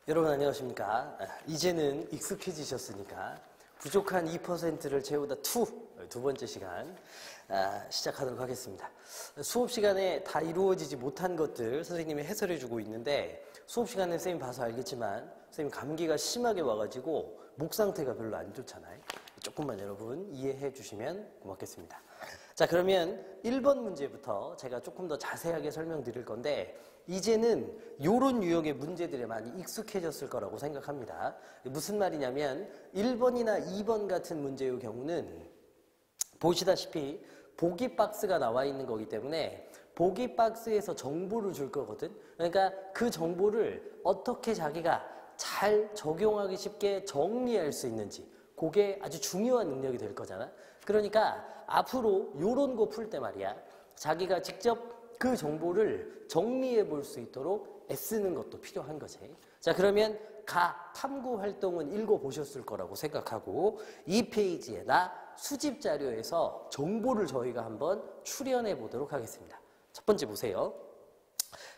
여러분 안녕하십니까? 이제는 익숙해지셨으니까 부족한 2%를 채우다 두 번째 시간 시작하도록 하겠습니다. 수업 시간에 다 이루어지지 못한 것들 선생님이 해설해 주고 있는데 수업 시간에 선생님 봐서 알겠지만 선생님 감기가 심하게 와가지고 목 상태가 별로 안 좋잖아요. 조금만 여러분 이해해 주시면 고맙겠습니다. 자, 그러면 1번 문제부터 제가 조금 더 자세하게 설명드릴 건데 이제는 이런 유형의 문제들에 많이 익숙해졌을 거라고 생각합니다. 무슨 말이냐면 1번이나 2번 같은 문제의 경우는 보시다시피 보기 박스가 나와 있는 거기 때문에 보기 박스에서 정보를 줄 거거든. 그러니까 그 정보를 어떻게 자기가 잘 적용하기 쉽게 정리할 수 있는지 그게 아주 중요한 능력이 될 거잖아. 그러니까 앞으로 요런 거 풀 때 말이야. 자기가 직접 그 정보를 정리해 볼 수 있도록 애쓰는 것도 필요한 거지. 자, 그러면 탐구 활동은 읽어보셨을 거라고 생각하고 이 페이지에 수집 자료에서 정보를 저희가 한번 추려내 보도록 하겠습니다. 첫 번째 보세요.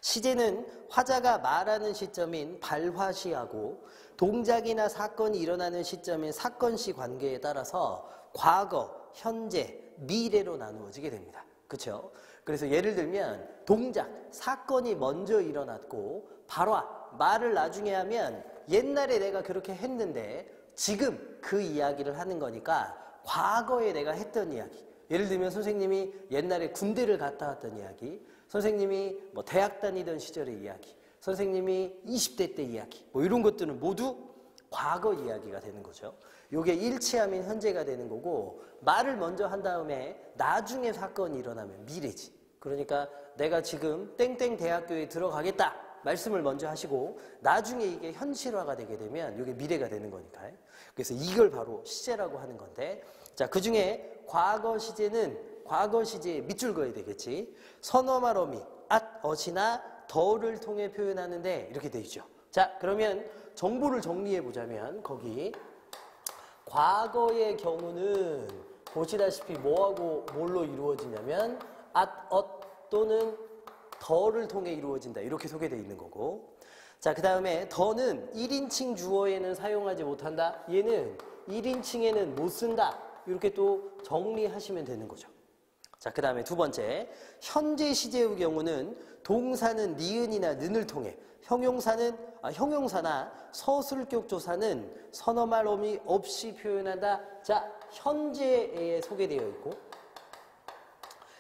시제는 화자가 말하는 시점인 발화시하고 동작이나 사건이 일어나는 시점인 사건시 관계에 따라서 과거, 현재, 미래로 나누어지게 됩니다. 그렇죠? 그래서 예를 들면 동작, 사건이 먼저 일어났고 발화, 말을 나중에 하면 옛날에 내가 그렇게 했는데 지금 그 이야기를 하는 거니까 과거에 내가 했던 이야기. 예를 들면 선생님이 옛날에 군대를 갔다 왔던 이야기, 선생님이 대학 다니던 시절의 이야기, 선생님이 20대 때 이야기, 이런 것들은 모두 과거 이야기가 되는 거죠. 요게 일치하면 현재가 되는 거고 말을 먼저 한 다음에 나중에 사건이 일어나면 미래지. 그러니까 내가 지금 땡땡 대학교에 들어가겠다 말씀을 먼저 하시고 나중에 이게 현실화가 되게 되면 이게 미래가 되는 거니까. 그래서 이걸 바로 시제라고 하는 건데 자, 그중에 과거 시제는 과거 시제에 밑줄 그어야 되겠지. 선어말 어미, 앗, 엇이나 더를 통해 표현하는데 이렇게 돼 있죠. 자, 그러면 정보를 정리해 보자면 거기 과거의 경우는 보시다시피 뭐하고 뭘로 이루어지냐면 앗, 엇 또는 더를 통해 이루어진다. 이렇게 소개되어 있는 거고. 자, 그 다음에 더는 1인칭 주어에는 사용하지 못한다. 얘는 1인칭에는 못 쓴다. 이렇게 또 정리하시면 되는 거죠. 자, 그 다음에 두 번째. 현재 시제의 경우는 동사는 니은이나 는을 통해 형용사나 서술격 조사는 선어말 어미 없이 표현한다. 자, 현재에 소개되어 있고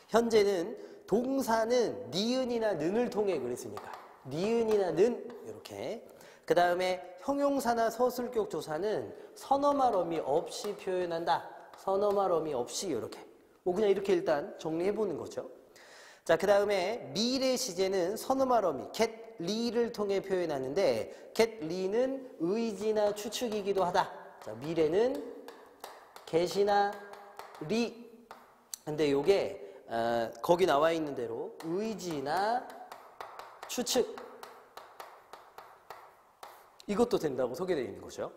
현재는 동사는 니은이나 는을 통해 그랬으니까 니은이나 는 이렇게. 그 다음에 형용사나 서술격 조사는 선어말 어미 없이 표현한다. 선어말 어미 없이 이렇게. 그냥 이렇게 일단 정리해보는 거죠. 자, 그 다음에 미래 시제는 선어말 어미 get, 리를 통해 표현하는데 get, 리는 의지나 추측이기도 하다. 자, 미래는 get이나 리. 근데 요게 거기 나와 있는 대로 의지나 추측 이것도 된다고 소개되어 있는 거죠.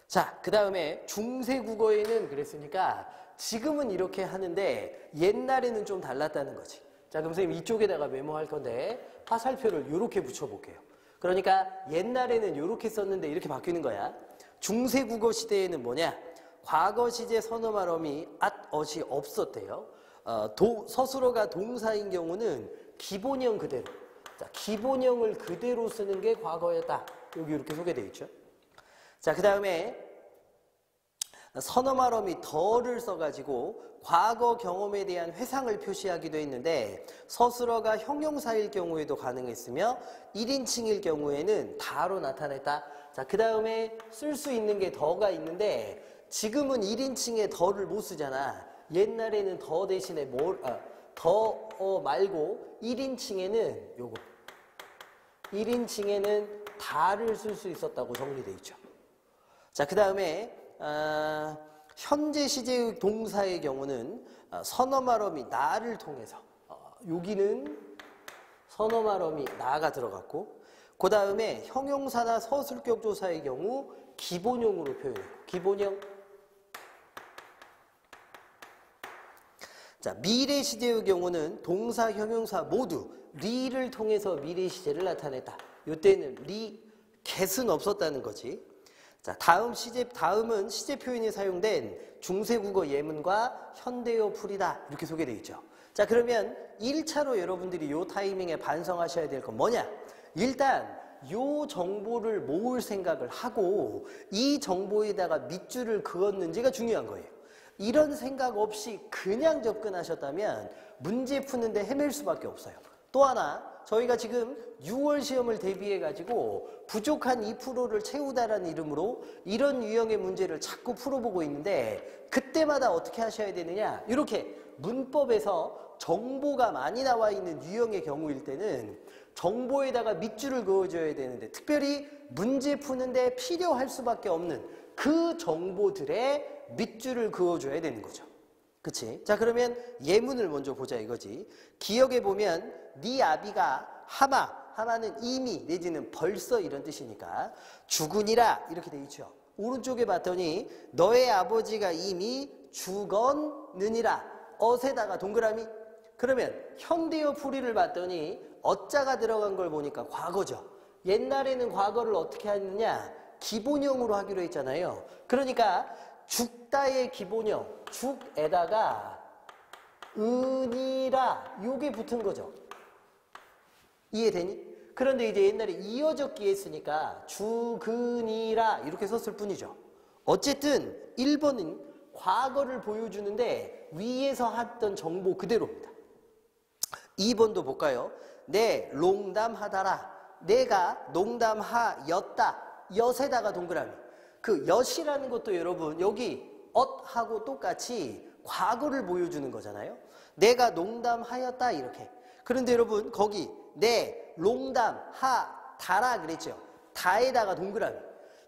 자, 그 다음에 중세국어에는 그랬으니까 지금은 이렇게 하는데 옛날에는 좀 달랐다는 거지. 자, 그럼 선생님 이쪽에다가 메모할 건데 화살표를 이렇게 붙여볼게요. 그러니까 옛날에는 이렇게 썼는데 이렇게 바뀌는 거야. 중세국어 시대에는 뭐냐? 과거 시제 선어말 어미 앗, 엇이 없었대요. 서술어가 동사인 경우는 기본형 그대로. 자, 기본형을 그대로 쓰는 게 과거였다. 여기 이렇게 소개되어 있죠. 자, 그 다음에 선어말 어미 더를 써가지고 과거 경험에 대한 회상을 표시하기도 했는데 서술어가 형용사일 경우에도 가능했으며 1인칭일 경우에는 다로 나타냈다. 자, 그 다음에 쓸 수 있는 게 더가 있는데 지금은 1인칭에 더를 못 쓰잖아. 옛날에는 더 대신에 더 말고 1인칭에는 요거 1인칭에는 다를 쓸 수 있었다고 정리되어 있죠. 자, 그 다음에 현재 시제의 동사의 경우는 선어말 어미 나를 통해서 여기는 선어말 어미 나가 들어갔고 그 다음에 형용사나 서술격 조사의 경우 기본형으로 표현해요. 기본형. 자, 미래 시제의 경우는 동사, 형용사 모두 리를 통해서 미래 시제를 나타냈다. 이때는 리, get은 없었다는 거지. 자, 다음은 시제 표현이 사용된 중세국어 예문과 현대어 풀이다. 이렇게 소개되어 있죠. 자, 그러면 1차로 여러분들이 이 타이밍에 반성하셔야 될 건 뭐냐? 일단 이 정보를 모을 생각을 하고 이 정보에다가 밑줄을 그었는지가 중요한 거예요. 이런 생각 없이 그냥 접근하셨다면 문제 푸는데 헤맬 수밖에 없어요. 또 하나, 저희가 지금 6월 시험을 대비해 가지고 부족한 2%를 채우다라는 이름으로 이런 유형의 문제를 자꾸 풀어보고 있는데 그때마다 어떻게 하셔야 되느냐? 이렇게 문법에서 정보가 많이 나와 있는 유형의 경우일 때는 정보에다가 밑줄을 그어줘야 되는데 특별히 문제 푸는데 필요할 수밖에 없는 그 정보들의 밑줄을 그어줘야 되는 거죠. 그치? 자, 그러면 예문을 먼저 보자 이거지. 기억해 보면 네 아비가 하마는 이미 내지는 벌써 이런 뜻이니까 죽으니라 이렇게 돼 있죠. 오른쪽에 봤더니 너의 아버지가 이미 죽었느니라 어세다가 동그라미. 그러면 현대어 풀이를 봤더니 어자가 들어간 걸 보니까 과거죠. 옛날에는 과거를 어떻게 하느냐? 기본형으로 하기로 했잖아요. 그러니까 죽다의 기본형, 죽에다가 은이라 요게 붙은 거죠. 이해되니? 그런데 이제 옛날에 이어적기 했으니까 죽으니라 이렇게 썼을 뿐이죠. 어쨌든 1번은 과거를 보여주는데 위에서 했던 정보 그대로입니다. 2번도 볼까요? 내 농담하다라. 내가 농담하였다. 엿에다가 동그라미. 그 엿이라는 것도 여러분 여기 엇하고 똑같이 과거를 보여주는 거잖아요. 내가 농담하였다 이렇게. 그런데 여러분 거기 내 농담하다라 그랬죠. 다에다가 동그라미.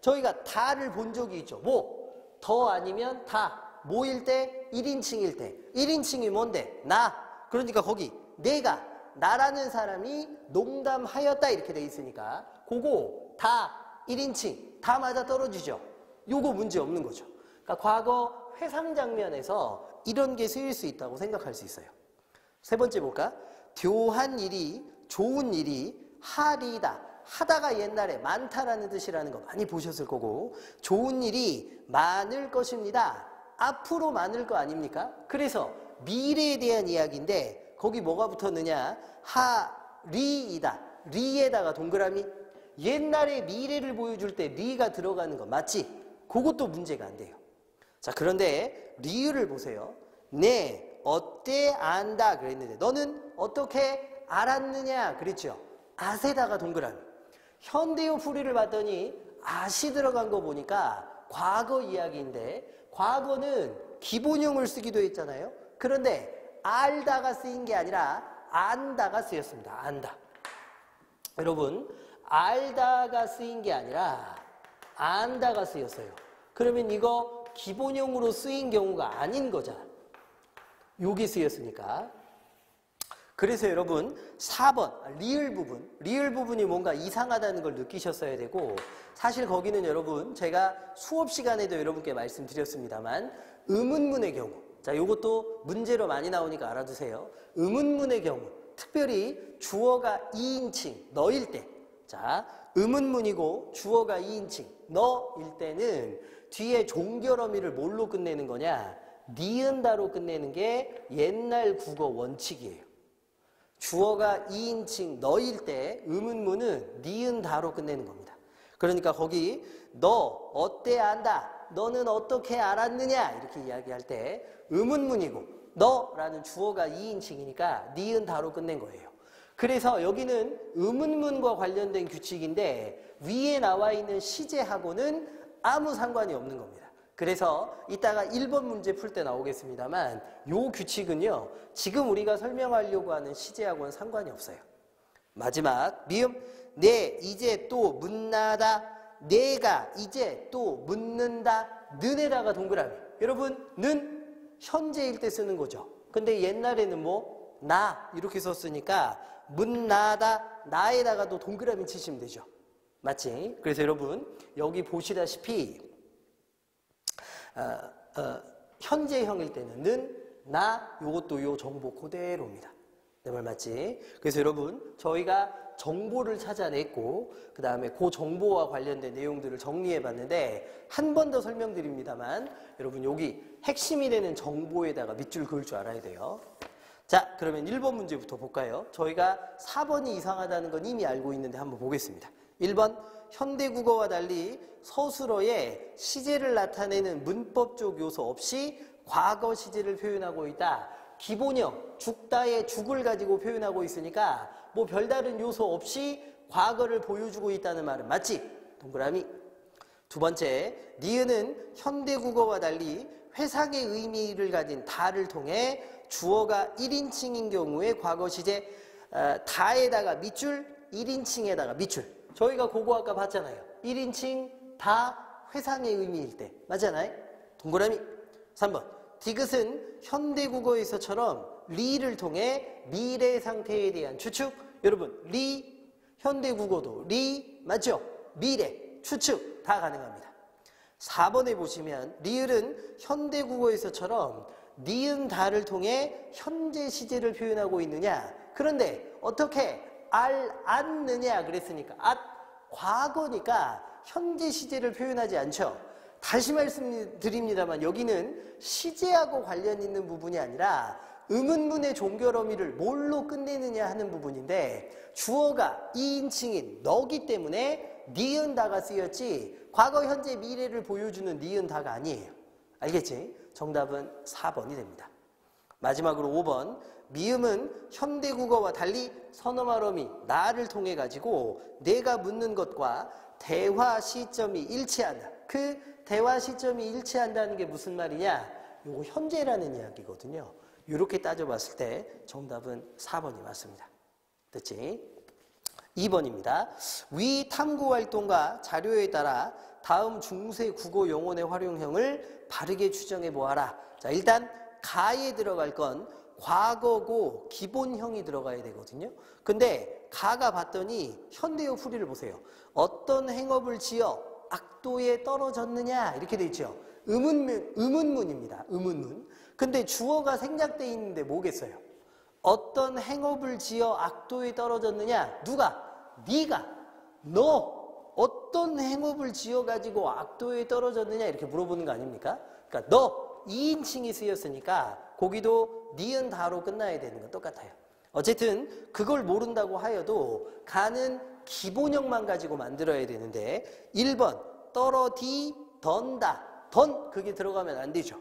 저희가 다를 본 적이 있죠. 뭐? 더 아니면 다. 뭐일 때? 1인칭일 때. 1인칭이 뭔데? 나. 그러니까 거기 내가 나라는 사람이 농담하였다 이렇게 돼 있으니까 그거 다 1인칭 다 맞아 떨어지죠. 요거 문제 없는 거죠. 그러니까 과거 회상 장면에서 이런 게 쓰일 수 있다고 생각할 수 있어요. 세 번째 볼까? 묘한 일이 좋은 일이 하리다. 하다가 옛날에 많다라는 뜻이라는 거 많이 보셨을 거고 좋은 일이 많을 것입니다. 앞으로 많을 거 아닙니까? 그래서 미래에 대한 이야기인데 거기 뭐가 붙었느냐? 하리이다. 리에다가 동그라미. 옛날에 미래를 보여줄 때 리가 들어가는 거 맞지? 그것도 문제가 안 돼요. 자, 그런데 리을을 보세요. 네, 어때 안다 그랬는데 너는 어떻게 알았느냐 그랬죠? 아세다가 동그라미. 현대어 풀이를 봤더니 아시 들어간 거 보니까 과거 이야기인데 과거는 기본형을 쓰기도 했잖아요. 그런데 알다가 쓰인 게 아니라 안다가 쓰였습니다. 안다. 여러분 알다가 쓰인 게 아니라 안다가 쓰였어요. 그러면 이거 기본형으로 쓰인 경우가 아닌 거잖아. 여기 쓰였으니까. 그래서 여러분 4번 리을 부분이 뭔가 이상하다는 걸 느끼셨어야 되고 사실 거기는 여러분 제가 수업 시간에도 여러분께 말씀드렸습니다만 의문문의 경우 자 요것도 문제로 많이 나오니까 알아두세요. 의문문의 경우 특별히 주어가 2인칭 너일 때 자 의문문이고 주어가 2인칭 너일 때는 뒤에 종결어미를 뭘로 끝내는 거냐 니은다로 끝내는 게 옛날 국어 원칙이에요. 주어가 2인칭 너일 때 의문문은 니은다로 끝내는 겁니다. 그러니까 거기 너 어때 안다 너는 어떻게 알았느냐 이렇게 이야기할 때 의문문이고 너라는 주어가 2인칭이니까 니은다로 끝낸 거예요. 그래서 여기는 의문문과 관련된 규칙인데 위에 나와 있는 시제하고는 아무 상관이 없는 겁니다. 그래서 이따가 1번 문제 풀 때 나오겠습니다만 요 규칙은요 지금 우리가 설명하려고 하는 시제하고는 상관이 없어요. 마지막 미음 네 이제 또 묻나다 내가 이제 또 묻는다 는에다가 동그라미. 여러분 는 현재일 때 쓰는 거죠. 근데 옛날에는 뭐 나 이렇게 썼으니까 묻나다 나에다가도 동그라미 치시면 되죠. 맞지? 그래서 여러분 여기 보시다시피 현재형일 때는 는, 나, 요것도 요 정보 그대로입니다. 내 말 맞지? 그래서 여러분 저희가 정보를 찾아냈고 그 다음에 그 정보와 관련된 내용들을 정리해 봤는데 한 번 더 설명드립니다만 여러분 여기 핵심이 되는 정보에다가 밑줄 그을 줄 알아야 돼요. 자, 그러면 1번 문제부터 볼까요? 저희가 4번이 이상하다는 건 이미 알고 있는데 한번 보겠습니다. 1번 현대국어와 달리 서술어에 시제를 나타내는 문법적 요소 없이 과거 시제를 표현하고 있다. 기본형, 죽다의 죽을 가지고 표현하고 있으니까 뭐 별다른 요소 없이 과거를 보여주고 있다는 말은 맞지? 동그라미. 두 번째, 니은은 현대국어와 달리 회상의 의미를 가진 다를 통해 주어가 1인칭인 경우에 과거 시제 다에다가 밑줄, 1인칭에다가 밑줄. 저희가 그거 아까 봤잖아요. 1인칭 다 회상의 의미일 때. 맞잖아요? 동그라미. 3번. 디귿은 현대국어에서처럼 리를 통해 미래 상태에 대한 추측. 여러분, 리, 현대국어도 리, 맞죠? 미래, 추측 다 가능합니다. 4번에 보시면 리을은 현대국어에서처럼 니은 다를 통해 현재 시제를 표현하고 있느냐. 그런데 어떻게 않느냐 그랬으니까 과거니까 현재 시제를 표현하지 않죠. 다시 말씀드립니다만 여기는 시제하고 관련 있는 부분이 아니라 의문문의 종결 어미를 뭘로 끝내느냐 하는 부분인데 주어가 2인칭인 너기 때문에 니은다가 쓰였지 과거, 현재, 미래를 보여주는 니은다가 아니에요. 알겠지? 정답은 4번이 됩니다. 마지막으로 5번. 미음은 현대국어와 달리 선어말 어미 나를 통해 가지고 내가 묻는 것과 대화 시점이 일치한다. 그 대화 시점이 일치한다는 게 무슨 말이냐? 요거 현재라는 이야기거든요. 이렇게 따져봤을 때 정답은 4번이 맞습니다. 됐지? 2번입니다. 위 탐구활동과 자료에 따라 다음 중세 국어 용어의 활용형을 바르게 추정해 보아라. 자, 일단 가에 들어갈 건 과거고 기본형이 들어가야 되거든요. 근데 가가 봤더니 현대어 풀이를 보세요. 어떤 행업을 지어 악도에 떨어졌느냐 이렇게 돼 있죠. 의문문입니다. 의문문. 근데 주어가 생략되어 있는데 뭐겠어요? 어떤 행업을 지어 악도에 떨어졌느냐? 누가? 네가. 너 어떤 행업을 지어가지고 악도에 떨어졌느냐 이렇게 물어보는 거 아닙니까? 그러니까 너 2인칭이 쓰였으니까 거기도 니은 다로 끝나야 되는 건 똑같아요. 어쨌든 그걸 모른다고 하여도 가는 기본형만 가지고 만들어야 되는데 1번 떨어디 던다. 던 그게 들어가면 안 되죠.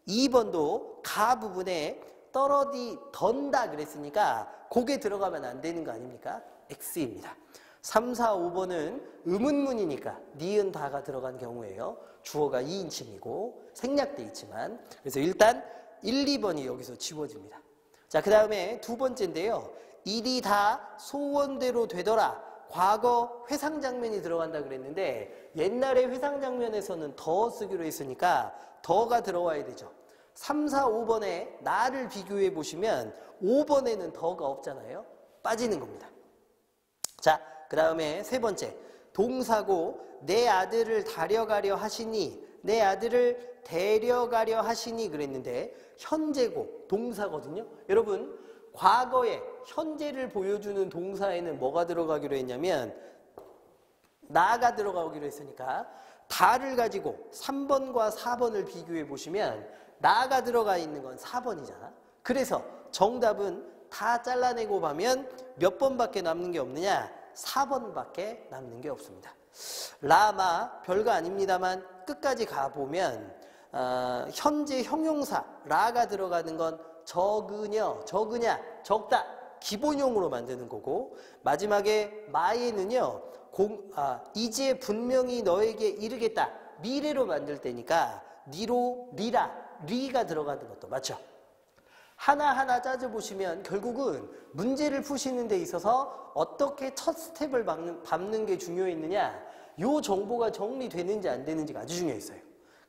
2번도 가 부분에 떨어디 던다 그랬으니까 그게 들어가면 안 되는 거 아닙니까? X입니다. 3, 4, 5번은 의문문이니까 니은 다가 들어간 경우에요. 주어가 2인칭이고 생략돼 있지만 그래서 일단 1, 2번이 여기서 지워집니다. 자, 그 다음에 두 번째인데요. 일이 다 소원대로 되더라. 과거 회상 장면이 들어간다 그랬는데 옛날에 회상 장면에서는 더 쓰기로 했으니까 더가 들어와야 되죠. 3, 4, 5번에 나를 비교해 보시면 5번에는 더가 없잖아요. 빠지는 겁니다. 자, 그 다음에 세 번째. 동사고 내 아들을 데려가려 하시니 내 아들을 데려가려 하시니 그랬는데 현재고 동사거든요. 여러분 과거에 현재를 보여주는 동사에는 뭐가 들어가기로 했냐면 나가 들어가기로 했으니까 다를 가지고 3번과 4번을 비교해 보시면 나가 들어가 있는 건 4번이잖아. 그래서 정답은 다 잘라내고 보면 몇 번밖에 남는 게 없느냐? 4번밖에 남는 게 없습니다. 라마 별거 아닙니다만 끝까지 가보면 현재 형용사 라가 들어가는 건 적으냐, 적다 기본형으로 만드는 거고 마지막에 마에는요 이제 분명히 너에게 이르겠다 미래로 만들 때니까 니로, 리라, 리가 들어가는 것도 맞죠? 하나하나 따져보시면 결국은 문제를 푸시는 데 있어서 어떻게 첫 스텝을 밟는 게 중요했느냐 요 정보가 정리되는지 안 되는지가 아주 중요했어요.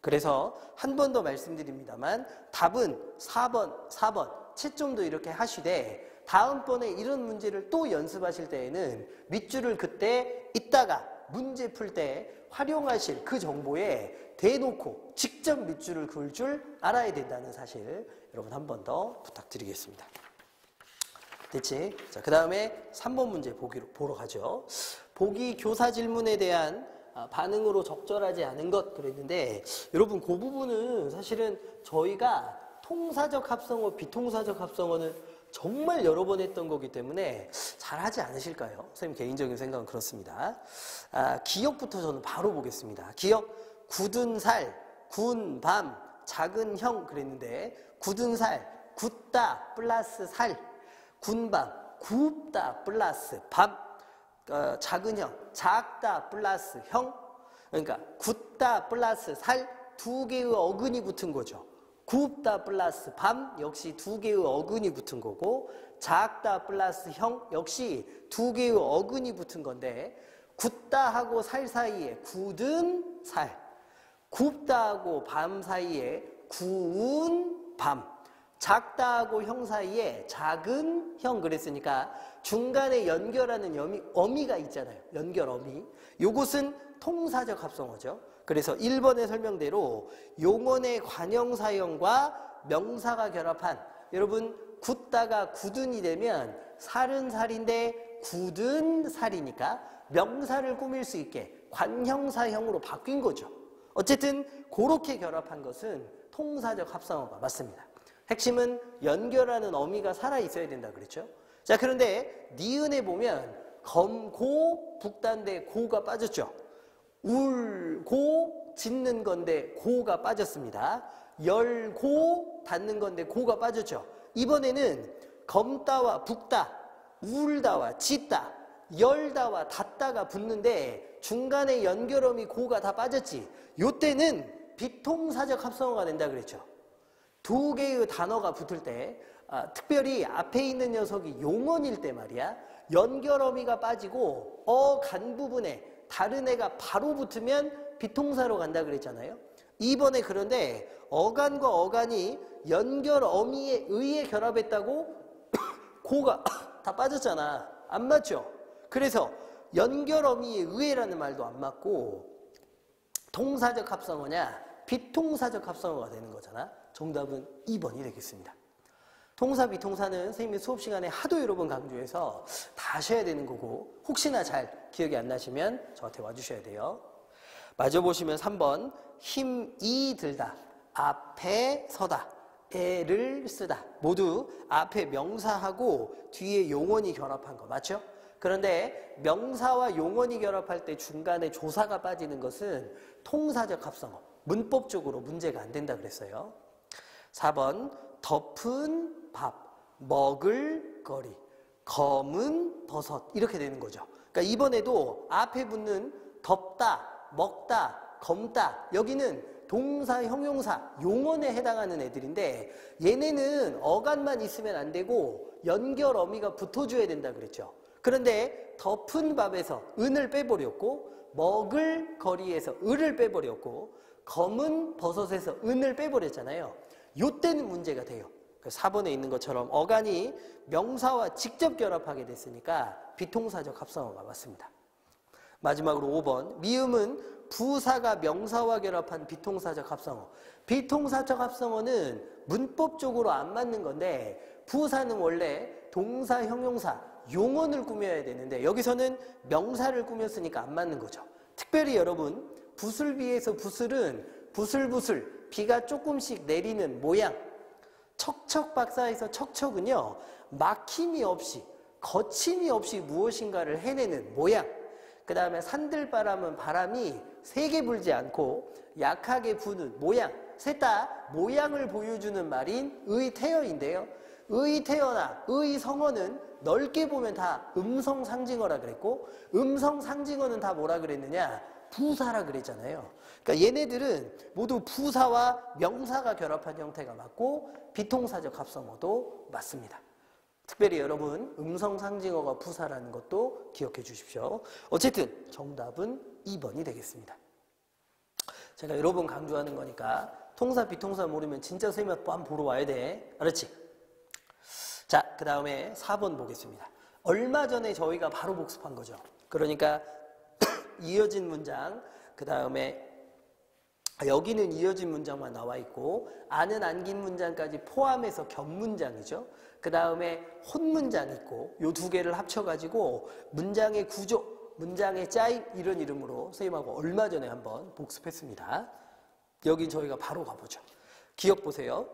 그래서 한 번 더 말씀드립니다만 답은 4번 채점도 이렇게 하시되 다음번에 이런 문제를 또 연습하실 때에는 밑줄을 그때 이따가 문제 풀 때 활용하실 그 정보에 대놓고 직접 밑줄을 그을 줄 알아야 된다는 사실 여러분 한 번 더 부탁드리겠습니다. 됐지? 자, 그 다음에 3번 문제 보러 가죠. 보기 교사 질문에 대한 반응으로 적절하지 않은 것 그랬는데, 여러분 그 부분은 사실은 저희가 통사적 합성어, 비통사적 합성어는 정말 여러 번 했던 거기 때문에 잘하지 않으실까요? 선생님 개인적인 생각은 그렇습니다. 기억부터 저는 바로 보겠습니다. 기억, 굳은 살, 군, 밤, 작은 형 그랬는데, 굳은 살, 굳다 플러스 살, 군밤, 굽다 플러스 밤, 작은 형, 작다 플러스 형, 그러니까 굳다 플러스 살, 두 개의 어근이 붙은 거죠. 굽다 플러스 밤 역시 두 개의 어근이 붙은 거고, 작다 플러스 형 역시 두 개의 어근이 붙은 건데, 굳다 하고 살 사이에 굳은 살, 굽다 하고 밤 사이에 구운 밤, 작다 하고 형 사이에 작은 형 그랬으니까 중간에 연결하는 어미가 있잖아요. 연결 어미. 요것은 통사적 합성어죠. 그래서 1번의 설명대로 용언의 관형사형과 명사가 결합한, 여러분 굳다가 굳은이 되면 살은 살인데 굳은 살이니까 명사를 꾸밀 수 있게 관형사형으로 바뀐 거죠. 어쨌든 그렇게 결합한 것은 통사적 합성어가 맞습니다. 핵심은 연결하는 어미가 살아있어야 된다 그랬죠. 자, 그런데 니은에 보면 검고 북단데 고가 빠졌죠. 울고 짖는 건데 고가 빠졌습니다. 열고 닫는 건데 고가 빠졌죠. 이번에는 검다와 북다, 울다와 짖다, 열다와 닫다가 붙는데 중간에 연결어미 고가 다 빠졌지. 요때는 비통사적 합성어가 된다 그랬죠. 두 개의 단어가 붙을 때, 특별히 앞에 있는 녀석이 용언일 때 말이야, 연결어미가 빠지고 간 부분에 다른 애가 바로 붙으면 비통사로 간다 그랬잖아요. 이번에 그런데 어간과 어간이 연결어미에 의해 결합했다고 고가 다 빠졌잖아. 안 맞죠? 그래서 연결어미에 의해라는 말도 안 맞고 통사적 합성어냐 비통사적 합성어가 되는 거잖아. 정답은 2번이 되겠습니다. 통사, 비통사는 선생님이 수업 시간에 하도 여러 번 강조해서 다 하셔야 되는 거고, 혹시나 잘 기억이 안 나시면 저한테 와주셔야 돼요. 마저 보시면 3번, 힘이 들다, 앞에 서다, 애를 쓰다. 모두 앞에 명사하고 뒤에 용언이 결합한 거 맞죠? 그런데 명사와 용언이 결합할 때 중간에 조사가 빠지는 것은 통사적 합성어, 문법적으로 문제가 안 된다 그랬어요. 4번, 덮은 밥, 먹을 거리, 검은 버섯 이렇게 되는 거죠. 그러니까 이번에도 앞에 붙는 덮다, 먹다, 검다 여기는 동사, 형용사, 용언에 해당하는 애들인데 얘네는 어간만 있으면 안 되고 연결 어미가 붙어줘야 된다 그랬죠. 그런데 덮은 밥에서 은을 빼버렸고 먹을 거리에서 을을 빼버렸고 검은 버섯에서 은을 빼버렸잖아요. 요때는 문제가 돼요. 4번에 있는 것처럼 어간이 명사와 직접 결합하게 됐으니까 비통사적 합성어가 맞습니다. 마지막으로 5번, 미음은 부사가 명사와 결합한 비통사적 합성어. 비통사적 합성어는 문법적으로 안 맞는 건데 부사는 원래 동사, 형용사, 용언을 꾸며야 되는데 여기서는 명사를 꾸몄으니까 안 맞는 거죠. 특별히 여러분, 부슬비에서 부슬은 부슬부슬 비가 조금씩 내리는 모양, 척척박사에서 척척은요 막힘이 없이 거침이 없이 무엇인가를 해내는 모양, 그 다음에 산들바람은 바람이 세게 불지 않고 약하게 부는 모양, 셋 다 모양을 보여주는 말인 의태어인데요. 의태어나 의성어는 넓게 보면 다 음성상징어라 그랬고 음성상징어는 다 뭐라 그랬느냐? 부사라 그랬잖아요. 그러니까 얘네들은 모두 부사와 명사가 결합한 형태가 맞고 비통사적 합성어도 맞습니다. 특별히 여러분 음성상징어가 부사라는 것도 기억해 주십시오. 어쨌든 정답은 2번이 되겠습니다. 제가 여러 번 강조하는 거니까 통사 비통사 모르면 진짜 선생님 한번 보러 와야 돼. 알았지? 자, 그 다음에 4번 보겠습니다. 얼마 전에 저희가 바로 복습한 거죠. 그러니까 이어진 문장, 그 다음에 여기는 이어진 문장만 나와 있고 안은 안긴 문장까지 포함해서 겹문장이죠. 그 다음에 혼문장 있고 요 두 개를 합쳐가지고 문장의 구조, 문장의 짜임 이런 이름으로 선생님하고 얼마 전에 한번 복습했습니다. 여기 저희가 바로 가보죠. 기억 보세요.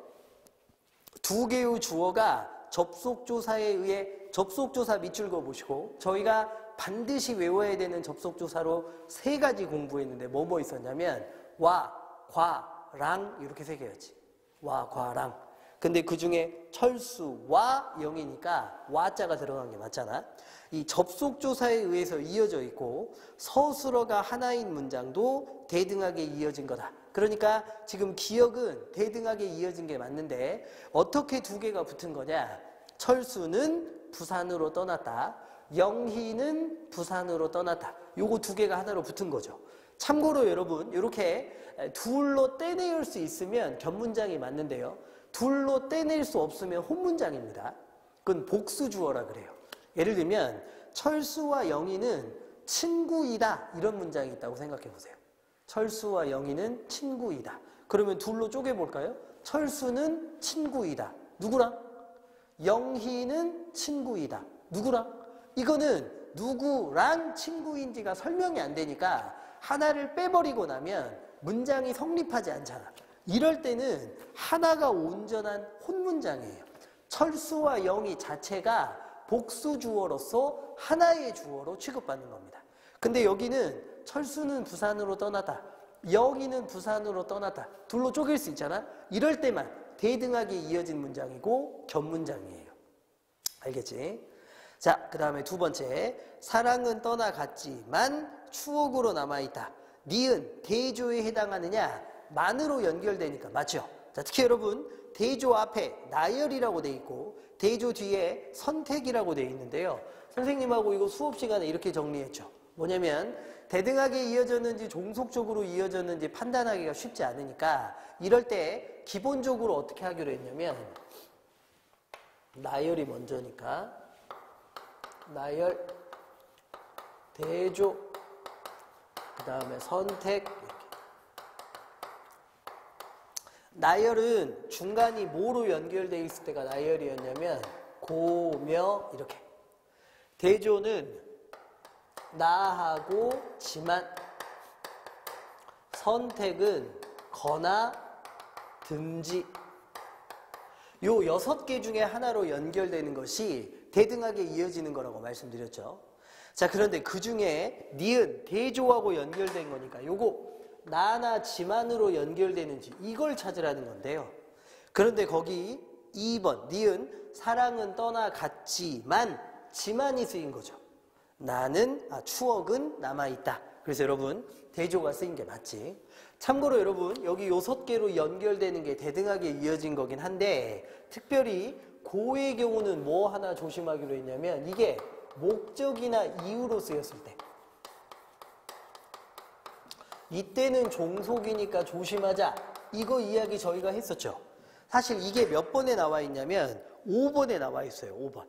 두 개의 주어가 접속조사에 의해 접속조사 밑줄 그어보시고 저희가 반드시 외워야 되는 접속조사로 세 가지 공부했는데 뭐 있었냐면 와, 과, 랑 이렇게 세 개였지. 와, 과, 랑. 근데 그 중에 철수와 영이니까 와자가 들어간 게 맞잖아. 이 접속조사에 의해서 이어져 있고 서술어가 하나인 문장도 대등하게 이어진 거다. 그러니까 지금 기억은 대등하게 이어진 게 맞는데 어떻게 두 개가 붙은 거냐. 철수는 부산으로 떠났다. 영희는 부산으로 떠났다. 요거 두 개가 하나로 붙은 거죠. 참고로 여러분 이렇게 둘로 떼낼 수 있으면 겹문장이 맞는데요. 둘로 떼낼 수 없으면 혼문장입니다. 그건 복수주어라 그래요. 예를 들면 철수와 영희는 친구이다 이런 문장이 있다고 생각해 보세요. 철수와 영희는 친구이다. 그러면 둘로 쪼개볼까요? 철수는 친구이다. 누구랑? 영희는 친구이다. 누구랑? 이거는 누구랑 친구인지가 설명이 안 되니까 하나를 빼버리고 나면 문장이 성립하지 않잖아. 이럴 때는 하나가 온전한 혼문장이에요. 철수와 영희 자체가 복수주어로서 하나의 주어로 취급받는 겁니다. 근데 여기는 철수는 부산으로 떠났다. 영희는 부산으로 떠났다. 둘로 쪼갤 수 있잖아. 이럴 때만 대등하게 이어진 문장이고 겹문장이에요. 알겠지? 자, 그 다음에 두 번째. 사랑은 떠나갔지만 추억으로 남아있다. 니은 대조에 해당하느냐? 만으로 연결되니까 맞죠? 자, 특히 여러분 대조 앞에 나열이라고 돼 있고 대조 뒤에 선택이라고 돼 있는데요. 선생님하고 이거 수업 시간에 이렇게 정리했죠. 뭐냐면 대등하게 이어졌는지 종속적으로 이어졌는지 판단하기가 쉽지 않으니까 이럴 때 기본적으로 어떻게 하기로 했냐면 나열이 먼저니까 나열, 대조, 그 다음에 선택 이렇게. 나열은 중간이 뭐로 연결되어 있을 때가 나열이었냐면 고며 이렇게. 대조는 나하고 지만. 선택은 거나 든지. 요 6개 중에 하나로 연결되는 것이 대등하게 이어지는 거라고 말씀드렸죠. 자, 그런데 그 중에 니은 대조하고 연결된 거니까 요거 나나 지만으로 연결되는지 이걸 찾으라는 건데요. 그런데 거기 2번 니은 사랑은 떠나갔지만 지만이 쓰인 거죠. 추억은 남아있다. 그래서 여러분 대조가 쓰인 게 맞지. 참고로 여러분 여기 6개로 연결되는 게 대등하게 이어진 거긴 한데 특별히 고의 경우는 뭐 하나 조심하기로 했냐면 이게 목적이나 이유로 쓰였을 때 이때는 종속이니까 조심하자. 이거 이야기 저희가 했었죠. 사실 이게 몇 번에 나와 있냐면 5번에 나와 있어요. 5번.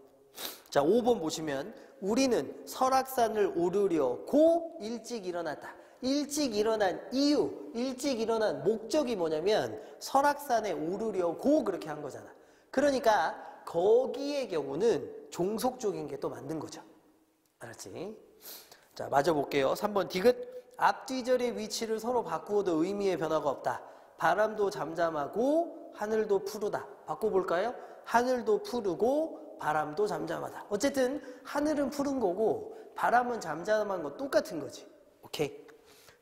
자, 5번 보시면 우리는 설악산을 오르려고 일찍 일어났다. 일찍 일어난 이유, 일찍 일어난 목적이 뭐냐면 설악산에 오르려고 그렇게 한 거잖아. 그러니까 거기의 경우는 종속적인 게 또 맞는 거죠. 알았지? 자, 맞아 볼게요. 3번 디귿. 앞뒤절의 위치를 서로 바꾸어도 의미의 변화가 없다. 바람도 잠잠하고 하늘도 푸르다. 바꿔볼까요? 하늘도 푸르고 바람도 잠잠하다. 어쨌든 하늘은 푸른 거고 바람은 잠잠한 건 똑같은 거지. 오케이.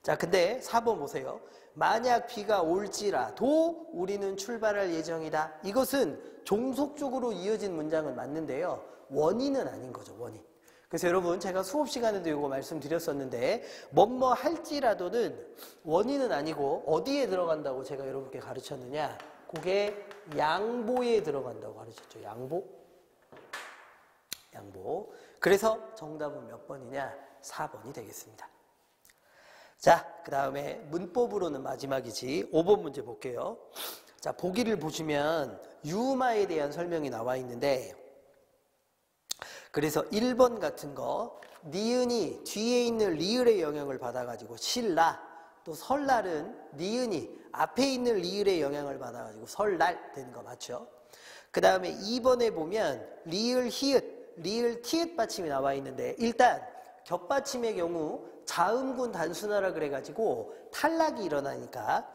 자, 근데 4번 보세요. 만약 비가 올지라도 우리는 출발할 예정이다. 이것은 종속적으로 이어진 문장은 맞는데요. 원인은 아닌 거죠. 원인. 그래서 여러분 제가 수업 시간에도 이거 말씀드렸었는데 뭐뭐 할지라도는 원인은 아니고 어디에 들어간다고 제가 여러분께 가르쳤느냐. 그게 양보에 들어간다고 가르쳤죠. 양보. 그래서 정답은 몇 번이냐? 4번이 되겠습니다. 자, 그 다음에 문법으로는 마지막이지. 5번 문제 볼게요. 자, 보기를 보시면 유마에 대한 설명이 나와 있는데 그래서 1번 같은 거 니은이 뒤에 있는 리을의 영향을 받아가지고 신라 또 설날은 니은이 앞에 있는 리을의 영향을 받아가지고 설날 되는 거 맞죠? 그 다음에 2번에 보면 리을, 히읗, 리을, 티읕 받침이 나와 있는데 일단 겹받침의 경우 자음군 단순화라 그래가지고 탈락이 일어나니까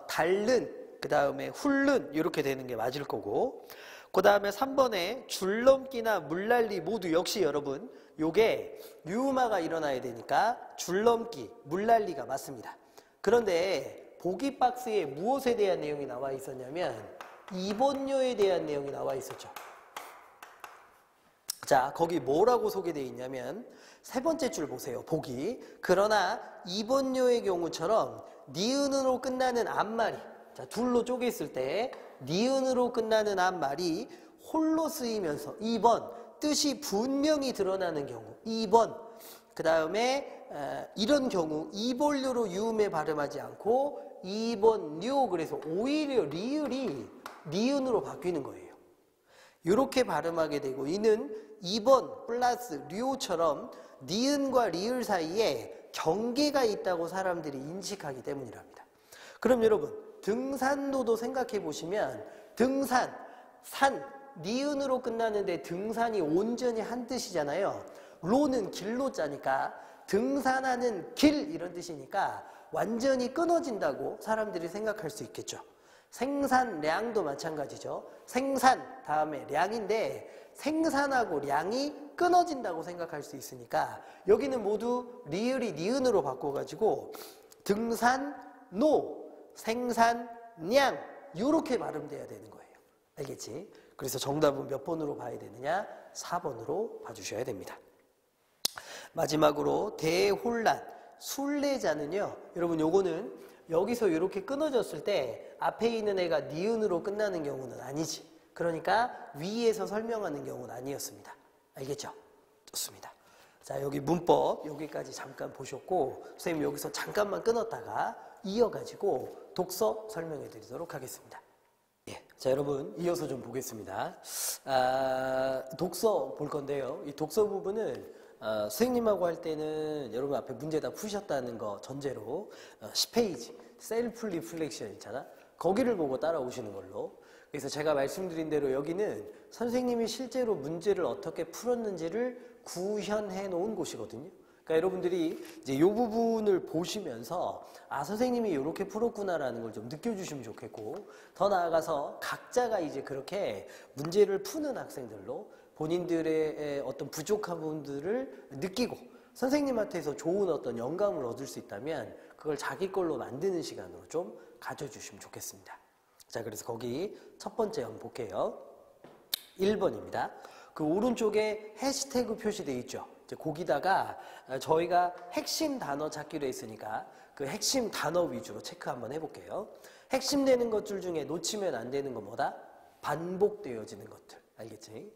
닳는, 그 다음에 훑는 이렇게 되는 게 맞을 거고, 그 다음에 3번에 줄넘기나 물난리 모두 역시 여러분 요게 유음화가 일어나야 되니까 줄넘기, 물난리가 맞습니다. 그런데 보기 박스에 무엇에 대한 내용이 나와 있었냐면 2번료에 대한 내용이 나와 있었죠. 자, 거기 뭐라고 소개되어 있냐면 세 번째 줄 보세요. 보기. 그러나 2번료의 경우처럼 니은으로 끝나는 앞말이, 자, 둘로 쪼개 있을 때 니은으로 끝나는 앞말이 홀로 쓰이면서 2번 뜻이 분명히 드러나는 경우 2번, 그 다음에 이런 경우 2번료로 유음에 발음하지 않고 2번료, 그래서 오히려 리을이 니은으로 바뀌는 거예요. 이렇게 발음하게 되고, 이는 2번 플러스 료처럼 니은과 리을 사이에 경계가 있다고 사람들이 인식하기 때문이랍니다. 그럼 여러분 등산로도 생각해 보시면 등산, 산, 니은으로 끝나는데 등산이 온전히 한 뜻이잖아요. 로는 길로 짜니까 등산하는 길 이런 뜻이니까 완전히 끊어진다고 사람들이 생각할 수 있겠죠. 생산량도 마찬가지죠. 생산 다음에 량인데 생산하고 량이 끊어진다고 생각할 수 있으니까 여기는 모두 리을이 니은으로 바꿔가지고 등산로, 생산량 이렇게 발음돼야 되는 거예요. 알겠지? 그래서 정답은 몇 번으로 봐야 되느냐? 4번으로 봐주셔야 됩니다. 마지막으로 대혼란, 순례자는요. 여러분 요거는 여기서 이렇게 끊어졌을 때 앞에 있는 애가 니은으로 끝나는 경우는 아니지. 그러니까 위에서 설명하는 경우는 아니었습니다. 알겠죠? 좋습니다. 자, 여기 문법 여기까지 잠깐 보셨고 선생님 여기서 잠깐만 끊었다가 이어가지고 독서 설명해 드리도록 하겠습니다. 예, 자 여러분 이어서 좀 보겠습니다. 독서 볼 건데요. 이 독서 부분은 선생님하고 할 때는 여러분 앞에 문제 다 푸셨다는 거 전제로 10페이지 셀프 리플렉션 있잖아. 거기를 보고 따라오시는 걸로. 그래서 제가 말씀드린 대로 여기는 선생님이 실제로 문제를 어떻게 풀었는지를 구현해 놓은 곳이거든요. 그러니까 여러분들이 이제 이 부분을 보시면서 선생님이 이렇게 풀었구나라는 걸 좀 느껴주시면 좋겠고, 더 나아가서 각자가 이제 그렇게 문제를 푸는 학생들로 본인들의 어떤 부족한 부분들을 느끼고 선생님한테서 좋은 어떤 영감을 얻을 수 있다면 그걸 자기 걸로 만드는 시간으로 좀 가져주시면 좋겠습니다. 자, 그래서 거기 첫 번째 한번 볼게요. 1번입니다. 그 오른쪽에 해시태그 표시되어 있죠. 이제 거기다가 저희가 핵심 단어 찾기로 했으니까 그 핵심 단어 위주로 체크 한번 해볼게요. 핵심 되는 것들 중에 놓치면 안 되는 건 뭐다? 반복되어지는 것들. 알겠지?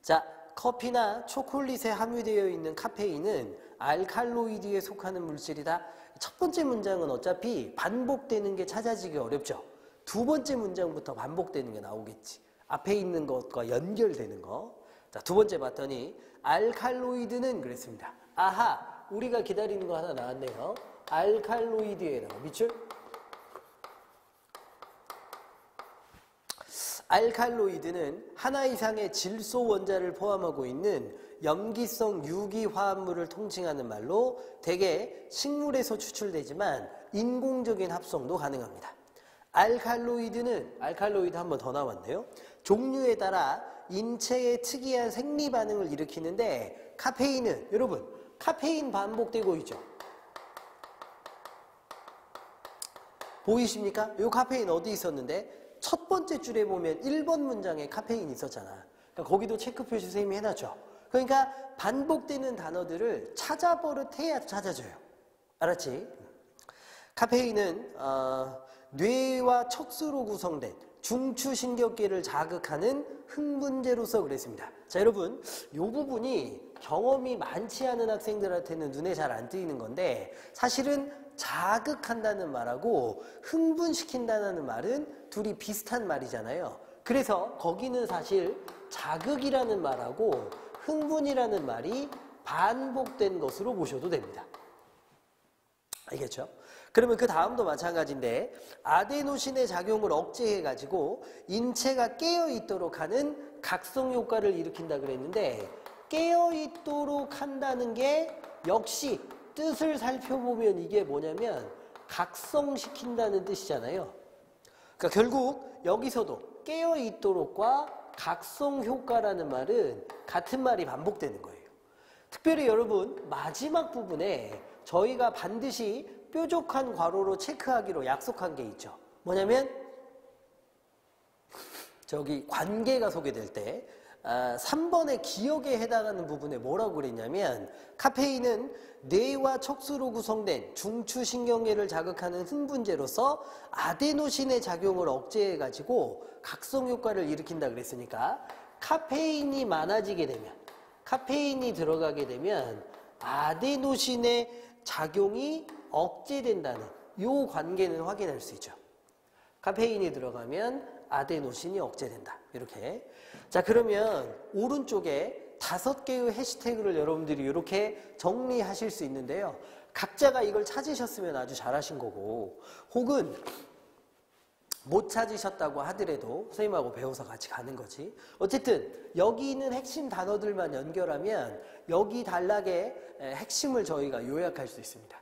자, 커피나 초콜릿에 함유되어 있는 카페인은 알칼로이드에 속하는 물질이다. 첫 번째 문장은 어차피 반복되는 게 찾아지기 어렵죠. 두 번째 문장부터 반복되는 게 나오겠지. 앞에 있는 것과 연결되는 거. 자, 두 번째 봤더니 알칼로이드는 그랬습니다. 아하, 우리가 기다리는 거 하나 나왔네요. 알칼로이드에다가 밑줄. 알칼로이드는 하나 이상의 질소 원자를 포함하고 있는 염기성 유기화합물을 통칭하는 말로 대개 식물에서 추출되지만 인공적인 합성도 가능합니다. 알칼로이드 한 번 더 나왔네요. 종류에 따라 인체의 특이한 생리 반응을 일으키는데 카페인은 여러분 카페인 반복되고 있죠. 보이십니까? 이 카페인 어디 있었는데 첫 번째 줄에 보면 1번 문장에 카페인이 있었잖아. 그러니까 거기도 체크 표시 선생님이 해놨죠. 그러니까 반복되는 단어들을 찾아버릇해야 찾아져요. 알았지? 카페인은 뇌와 척수로 구성된 중추신경계를 자극하는 흥분제로서 그랬습니다. 자, 여러분 이 부분이 경험이 많지 않은 학생들한테는 눈에 잘 안 띄는 건데 사실은 자극한다는 말하고 흥분시킨다는 말은 둘이 비슷한 말이잖아요. 그래서 거기는 사실 자극이라는 말하고 흥분이라는 말이 반복된 것으로 보셔도 됩니다. 알겠죠? 그러면 그 다음도 마찬가지인데 아데노신의 작용을 억제해가지고 인체가 깨어있도록 하는 각성 효과를 일으킨다 그랬는데 깨어있도록 한다는 게 역시 뜻을 살펴보면 이게 뭐냐면 각성시킨다는 뜻이잖아요. 그러니까 결국 여기서도 깨어있도록과 각성효과라는 말은 같은 말이 반복되는 거예요. 특별히 여러분 마지막 부분에 저희가 반드시 뾰족한 괄호로 체크하기로 약속한 게 있죠. 뭐냐면 저기 관계가 소개될 때 3번의 기억에 해당하는 부분에 뭐라고 그랬냐면 카페인은 뇌와 척수로 구성된 중추신경계를 자극하는 흥분제로서 아데노신의 작용을 억제해가지고 각성효과를 일으킨다 그랬으니까 카페인이 많아지게 되면 카페인이 들어가게 되면 아데노신의 작용이 억제된다는 이 관계는 확인할 수 있죠. 카페인이 들어가면 아데노신이 억제된다. 이렇게. 자, 그러면 오른쪽에 5개의 해시태그를 여러분들이 이렇게 정리하실 수 있는데요. 각자가 이걸 찾으셨으면 아주 잘하신 거고 혹은 못 찾으셨다고 하더라도 선생님하고 배워서 같이 가는 거지. 어쨌든 여기 있는 핵심 단어들만 연결하면 여기 단락의 핵심을 저희가 요약할 수 있습니다.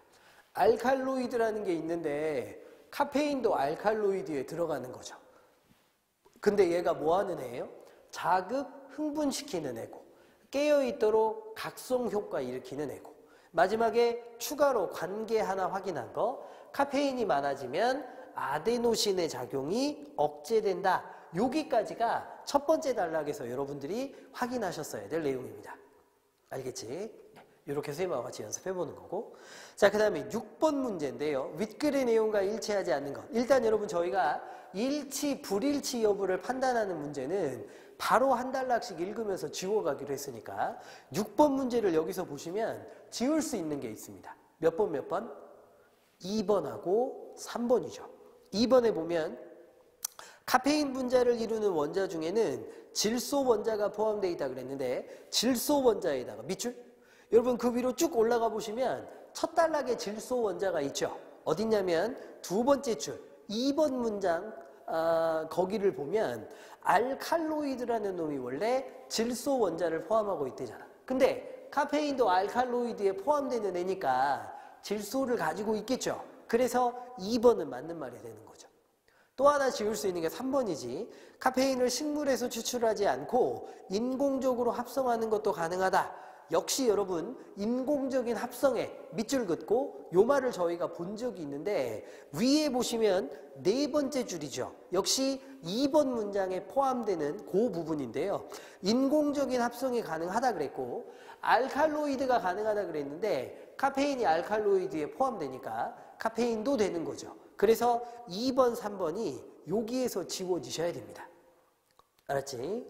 알칼로이드라는 게 있는데 카페인도 알칼로이드에 들어가는 거죠. 근데 얘가 뭐 하는 애예요? 자극, 흥분시키는 애고 깨어있도록 각성효과 일으키는 애고 마지막에 추가로 관계 하나 확인한 거 카페인이 많아지면 아데노신의 작용이 억제된다. 여기까지가 첫 번째 단락에서 여러분들이 확인하셨어야 될 내용입니다. 알겠지? 이렇게 선생님하고 같이 연습해보는 거고 자, 그 다음에 6번 문제인데요. 윗글의 내용과 일치하지 않는 것. 일단 여러분 저희가 일치, 불일치 여부를 판단하는 문제는 바로 한 단락씩 읽으면서 지워가기로 했으니까 6번 문제를 여기서 보시면 지울 수 있는 게 있습니다. 몇 번 몇 번? 2번하고 3번이죠. 2번에 보면 카페인 분자를 이루는 원자 중에는 질소 원자가 포함되어 있다 그랬는데 질소 원자에다가 밑줄 여러분 그 위로 쭉 올라가 보시면 첫 단락에 질소 원자가 있죠. 어딨냐면 두 번째 줄 2번 문장 거기를 보면 알칼로이드라는 놈이 원래 질소 원자를 포함하고 있대잖아. 근데 카페인도 알칼로이드에 포함되는 애니까 질소를 가지고 있겠죠. 그래서 2번은 맞는 말이 되는 거죠. 또 하나 지울 수 있는 게 3번이지. 카페인을 식물에서 추출하지 않고 인공적으로 합성하는 것도 가능하다. 역시 여러분 인공적인 합성에 밑줄 긋고 요 말을 저희가 본 적이 있는데 위에 보시면 네 번째 줄이죠. 역시 2번 문장에 포함되는 그 부분인데요. 인공적인 합성이 가능하다 그랬고 알칼로이드가 가능하다 그랬는데 카페인이 알칼로이드에 포함되니까 카페인도 되는 거죠. 그래서 2번, 3번이 여기에서 지워지셔야 됩니다. 알았지?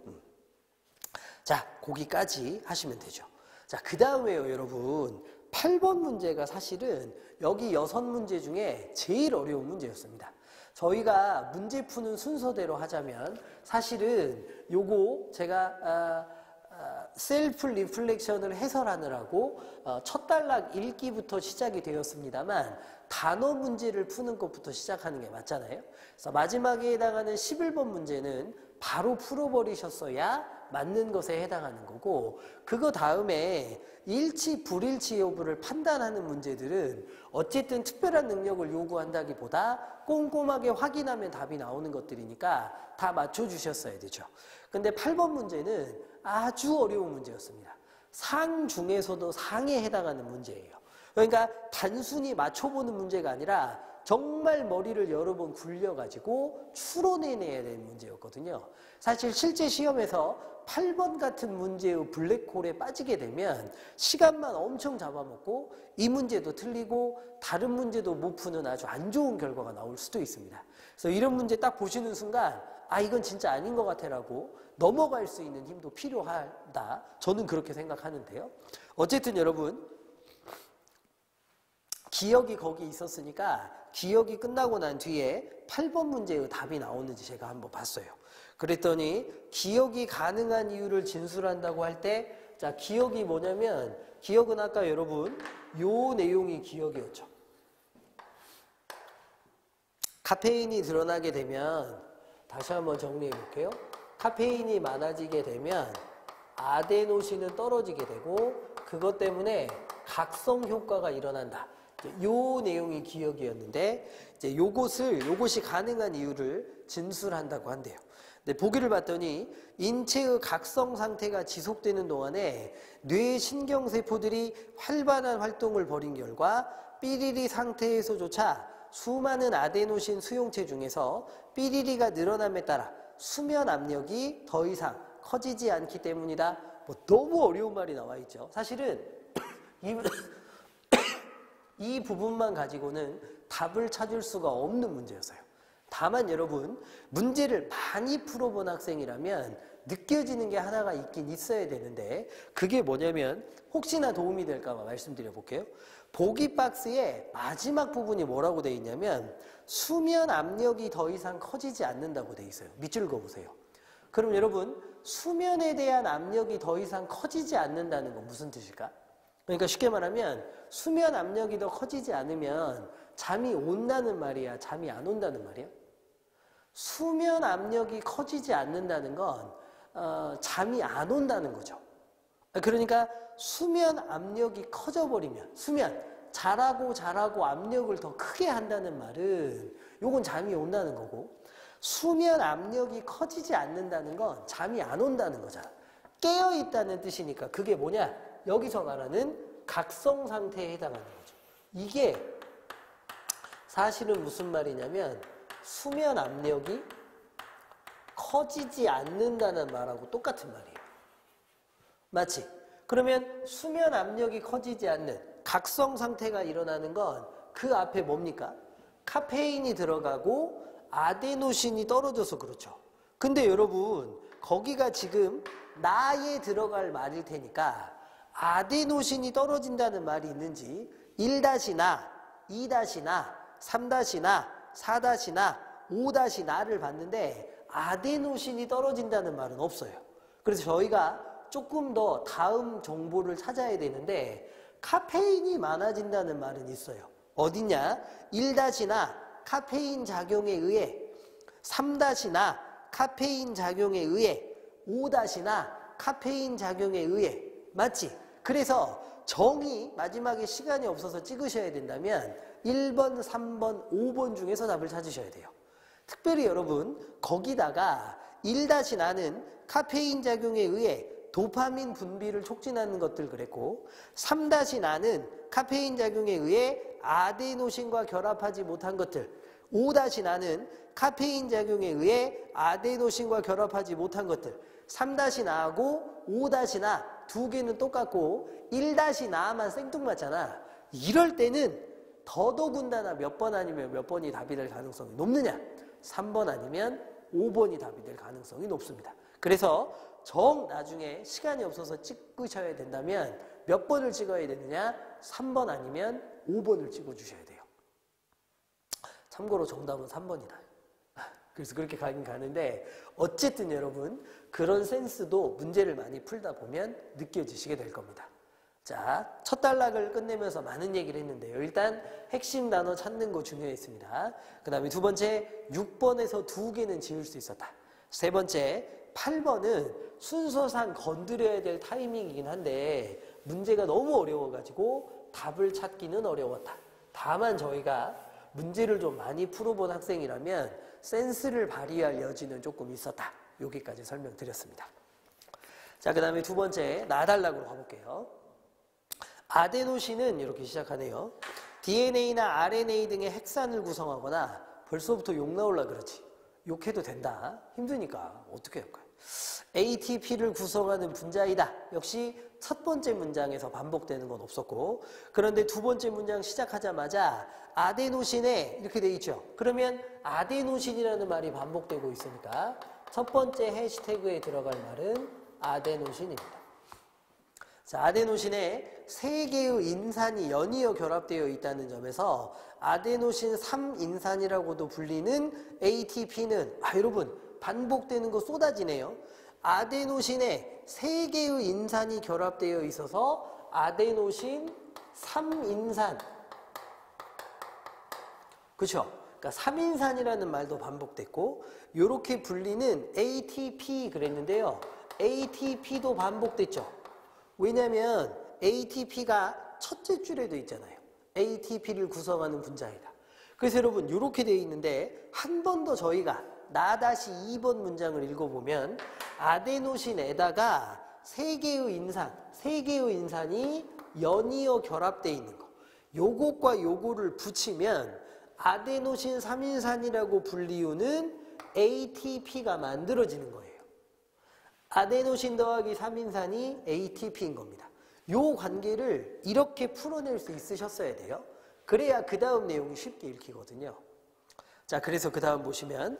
자, 거기까지 하시면 되죠. 자, 그 다음에요, 여러분. 8번 문제가 사실은 여기 6문제 중에 제일 어려운 문제였습니다. 저희가 문제 푸는 순서대로 하자면 사실은 요거 제가 셀프 리플렉션을 해설하느라고 첫 단락 읽기부터 시작이 되었습니다만 단어 문제를 푸는 것부터 시작하는 게 맞잖아요. 그래서 마지막에 해당하는 11번 문제는 바로 풀어버리셨어야 맞는 것에 해당하는 거고 그거 다음에 일치, 불일치 여부를 판단하는 문제들은 어쨌든 특별한 능력을 요구한다기보다 꼼꼼하게 확인하면 답이 나오는 것들이니까 다 맞춰주셨어야 되죠. 근데 8번 문제는 아주 어려운 문제였습니다. 상 중에서도 상에 해당하는 문제예요. 그러니까 단순히 맞춰보는 문제가 아니라 정말 머리를 여러 번 굴려가지고 추론해내야 되는 문제였거든요. 사실 실제 시험에서 8번 같은 문제의 블랙홀에 빠지게 되면 시간만 엄청 잡아먹고 이 문제도 틀리고 다른 문제도 못 푸는 아주 안 좋은 결과가 나올 수도 있습니다. 그래서 이런 문제 딱 보시는 순간 아 이건 진짜 아닌 것 같아라고 넘어갈 수 있는 힘도 필요하다. 저는 그렇게 생각하는데요. 어쨌든 여러분 기억이 거기 있었으니까 기억이 끝나고 난 뒤에 8번 문제의 답이 나오는지 제가 한번 봤어요. 그랬더니 기억이 가능한 이유를 진술한다고 할 때 자 기억이 뭐냐면 기억은 아까 여러분 요 내용이 기억이었죠. 카페인이 드러나게 되면 다시 한번 정리해 볼게요. 카페인이 많아지게 되면 아데노신은 떨어지게 되고 그것 때문에 각성 효과가 일어난다. 요 내용이 기억이었는데 이제 요것이 가능한 이유를 진술한다고 한대요. 근데 보기를 봤더니 인체의 각성 상태가 지속되는 동안에 뇌 신경세포들이 활발한 활동을 벌인 결과 삐리리 상태에서조차 수많은 아데노신 수용체 중에서 삐리리가 늘어남에 따라 수면 압력이 더 이상 커지지 않기 때문이다. 뭐 너무 어려운 말이 나와 있죠. 사실은 이 부분만 가지고는 답을 찾을 수가 없는 문제였어요. 다만 여러분 문제를 많이 풀어본 학생이라면 느껴지는 게 하나가 있긴 있어야 되는데 그게 뭐냐면 혹시나 도움이 될까 봐 말씀드려 볼게요. 보기 박스의 마지막 부분이 뭐라고 돼 있냐면 수면 압력이 더 이상 커지지 않는다고 돼 있어요. 밑줄 그어보세요. 그럼 여러분 수면에 대한 압력이 더 이상 커지지 않는다는 건 무슨 뜻일까? 그러니까 쉽게 말하면 수면 압력이 더 커지지 않으면 잠이 온다는 말이야? 잠이 안 온다는 말이야? 수면 압력이 커지지 않는다는 건 잠이 안 온다는 거죠. 그러니까 수면 압력이 커져버리면 자라고 압력을 더 크게 한다는 말은 요건 잠이 온다는 거고 수면 압력이 커지지 않는다는 건 잠이 안 온다는 거잖아. 깨어있다는 뜻이니까 그게 뭐냐? 여기서 말하는 각성 상태에 해당하는 거죠. 이게 사실은 무슨 말이냐면 수면 압력이 커지지 않는다는 말하고 똑같은 말이에요. 맞지? 그러면 수면 압력이 커지지 않는 각성 상태가 일어나는 건 그 앞에 뭡니까? 카페인이 들어가고 아데노신이 떨어져서 그렇죠. 근데 여러분 거기가 지금 나에 들어갈 말일 테니까 아데노신이 떨어진다는 말이 있는지 1-나, 2-나, 3-나, 4-나, 5-나를 봤는데 아데노신이 떨어진다는 말은 없어요. 그래서 저희가 조금 더 다음 정보를 찾아야 되는데 카페인이 많아진다는 말은 있어요. 어디냐? 1-나 카페인 작용에 의해 3-나 카페인 작용에 의해 5-나 카페인 작용에 의해 맞지? 그래서 정의 마지막에 시간이 없어서 찍으셔야 된다면 1번, 3번, 5번 중에서 답을 찾으셔야 돼요. 특별히 여러분 거기다가 1-나는 카페인 작용에 의해 도파민 분비를 촉진하는 것들 그랬고 3-나는 카페인 작용에 의해 아데노신과 결합하지 못한 것들 5-나는 카페인 작용에 의해 아데노신과 결합하지 못한 것들 3-나하고 5-나 두 개는 똑같고 1-나만 생뚱맞잖아. 이럴 때는 더더군다나 몇 번 아니면 몇 번이 답이 될 가능성이 높느냐? 3번 아니면 5번이 답이 될 가능성이 높습니다. 그래서 나중에 시간이 없어서 찍으셔야 된다면 몇 번을 찍어야 되느냐? 3번 아니면 5번을 찍어주셔야 돼요. 참고로 정답은 3번이다. 그래서 그렇게 가긴 가는데 어쨌든 여러분 그런 센스도 문제를 많이 풀다 보면 느껴지시게 될 겁니다. 자, 첫 단락을 끝내면서 많은 얘기를 했는데요. 일단 핵심 단어 찾는 거 중요했습니다. 그 다음에 두 번째 6번에서 2개는 지울 수 있었다. 세 번째 8번은 순서상 건드려야 될 타이밍이긴 한데 문제가 너무 어려워가지고 답을 찾기는 어려웠다. 다만 저희가 문제를 좀 많이 풀어본 학생이라면 센스를 발휘할 여지는 조금 있었다. 여기까지 설명드렸습니다. 자, 그 다음에 두 번째 나달락으로 가볼게요. 아데노신은 이렇게 시작하네요. DNA나 RNA 등의 핵산을 구성하거나 벌써부터 욕 나올라 그러지. 욕해도 된다. 힘드니까 어떻게 할까요? ATP를 구성하는 분자이다. 역시 첫 번째 문장에서 반복되는 건 없었고 그런데 두 번째 문장 시작하자마자 아데노신에 이렇게 돼 있죠. 그러면 아데노신이라는 말이 반복되고 있으니까 첫 번째 해시태그에 들어갈 말은 아데노신입니다. 자, 아데노신에 3개의 인산이 연이어 결합되어 있다는 점에서 아데노신 3인산이라고도 불리는 ATP는 여러분 반복되는 거 쏟아지네요. 아데노신에 3개의 인산이 결합되어 있어서 아데노신 3인산. 그렇죠? 그러니까 3인산이라는 말도 반복됐고 이렇게 불리는 ATP 그랬는데요. ATP도 반복됐죠. 왜냐하면 ATP가 첫째 줄에도 있잖아요. ATP를 구성하는 분자이다. 그래서 여러분 이렇게 되어 있는데 한 번 더 저희가 나-2번 문장을 읽어보면 아데노신에다가 세 개의 인산이 연이어 결합되어 있는 거. 요것과 요거를 붙이면 아데노신 3인산이라고 불리우는 ATP가 만들어지는 거예요. 아데노신 더하기 3인산이 ATP인 겁니다. 요 관계를 이렇게 풀어낼 수 있으셨어야 돼요. 그래야 그 다음 내용이 쉽게 읽히거든요. 자, 그래서 그 다음 보시면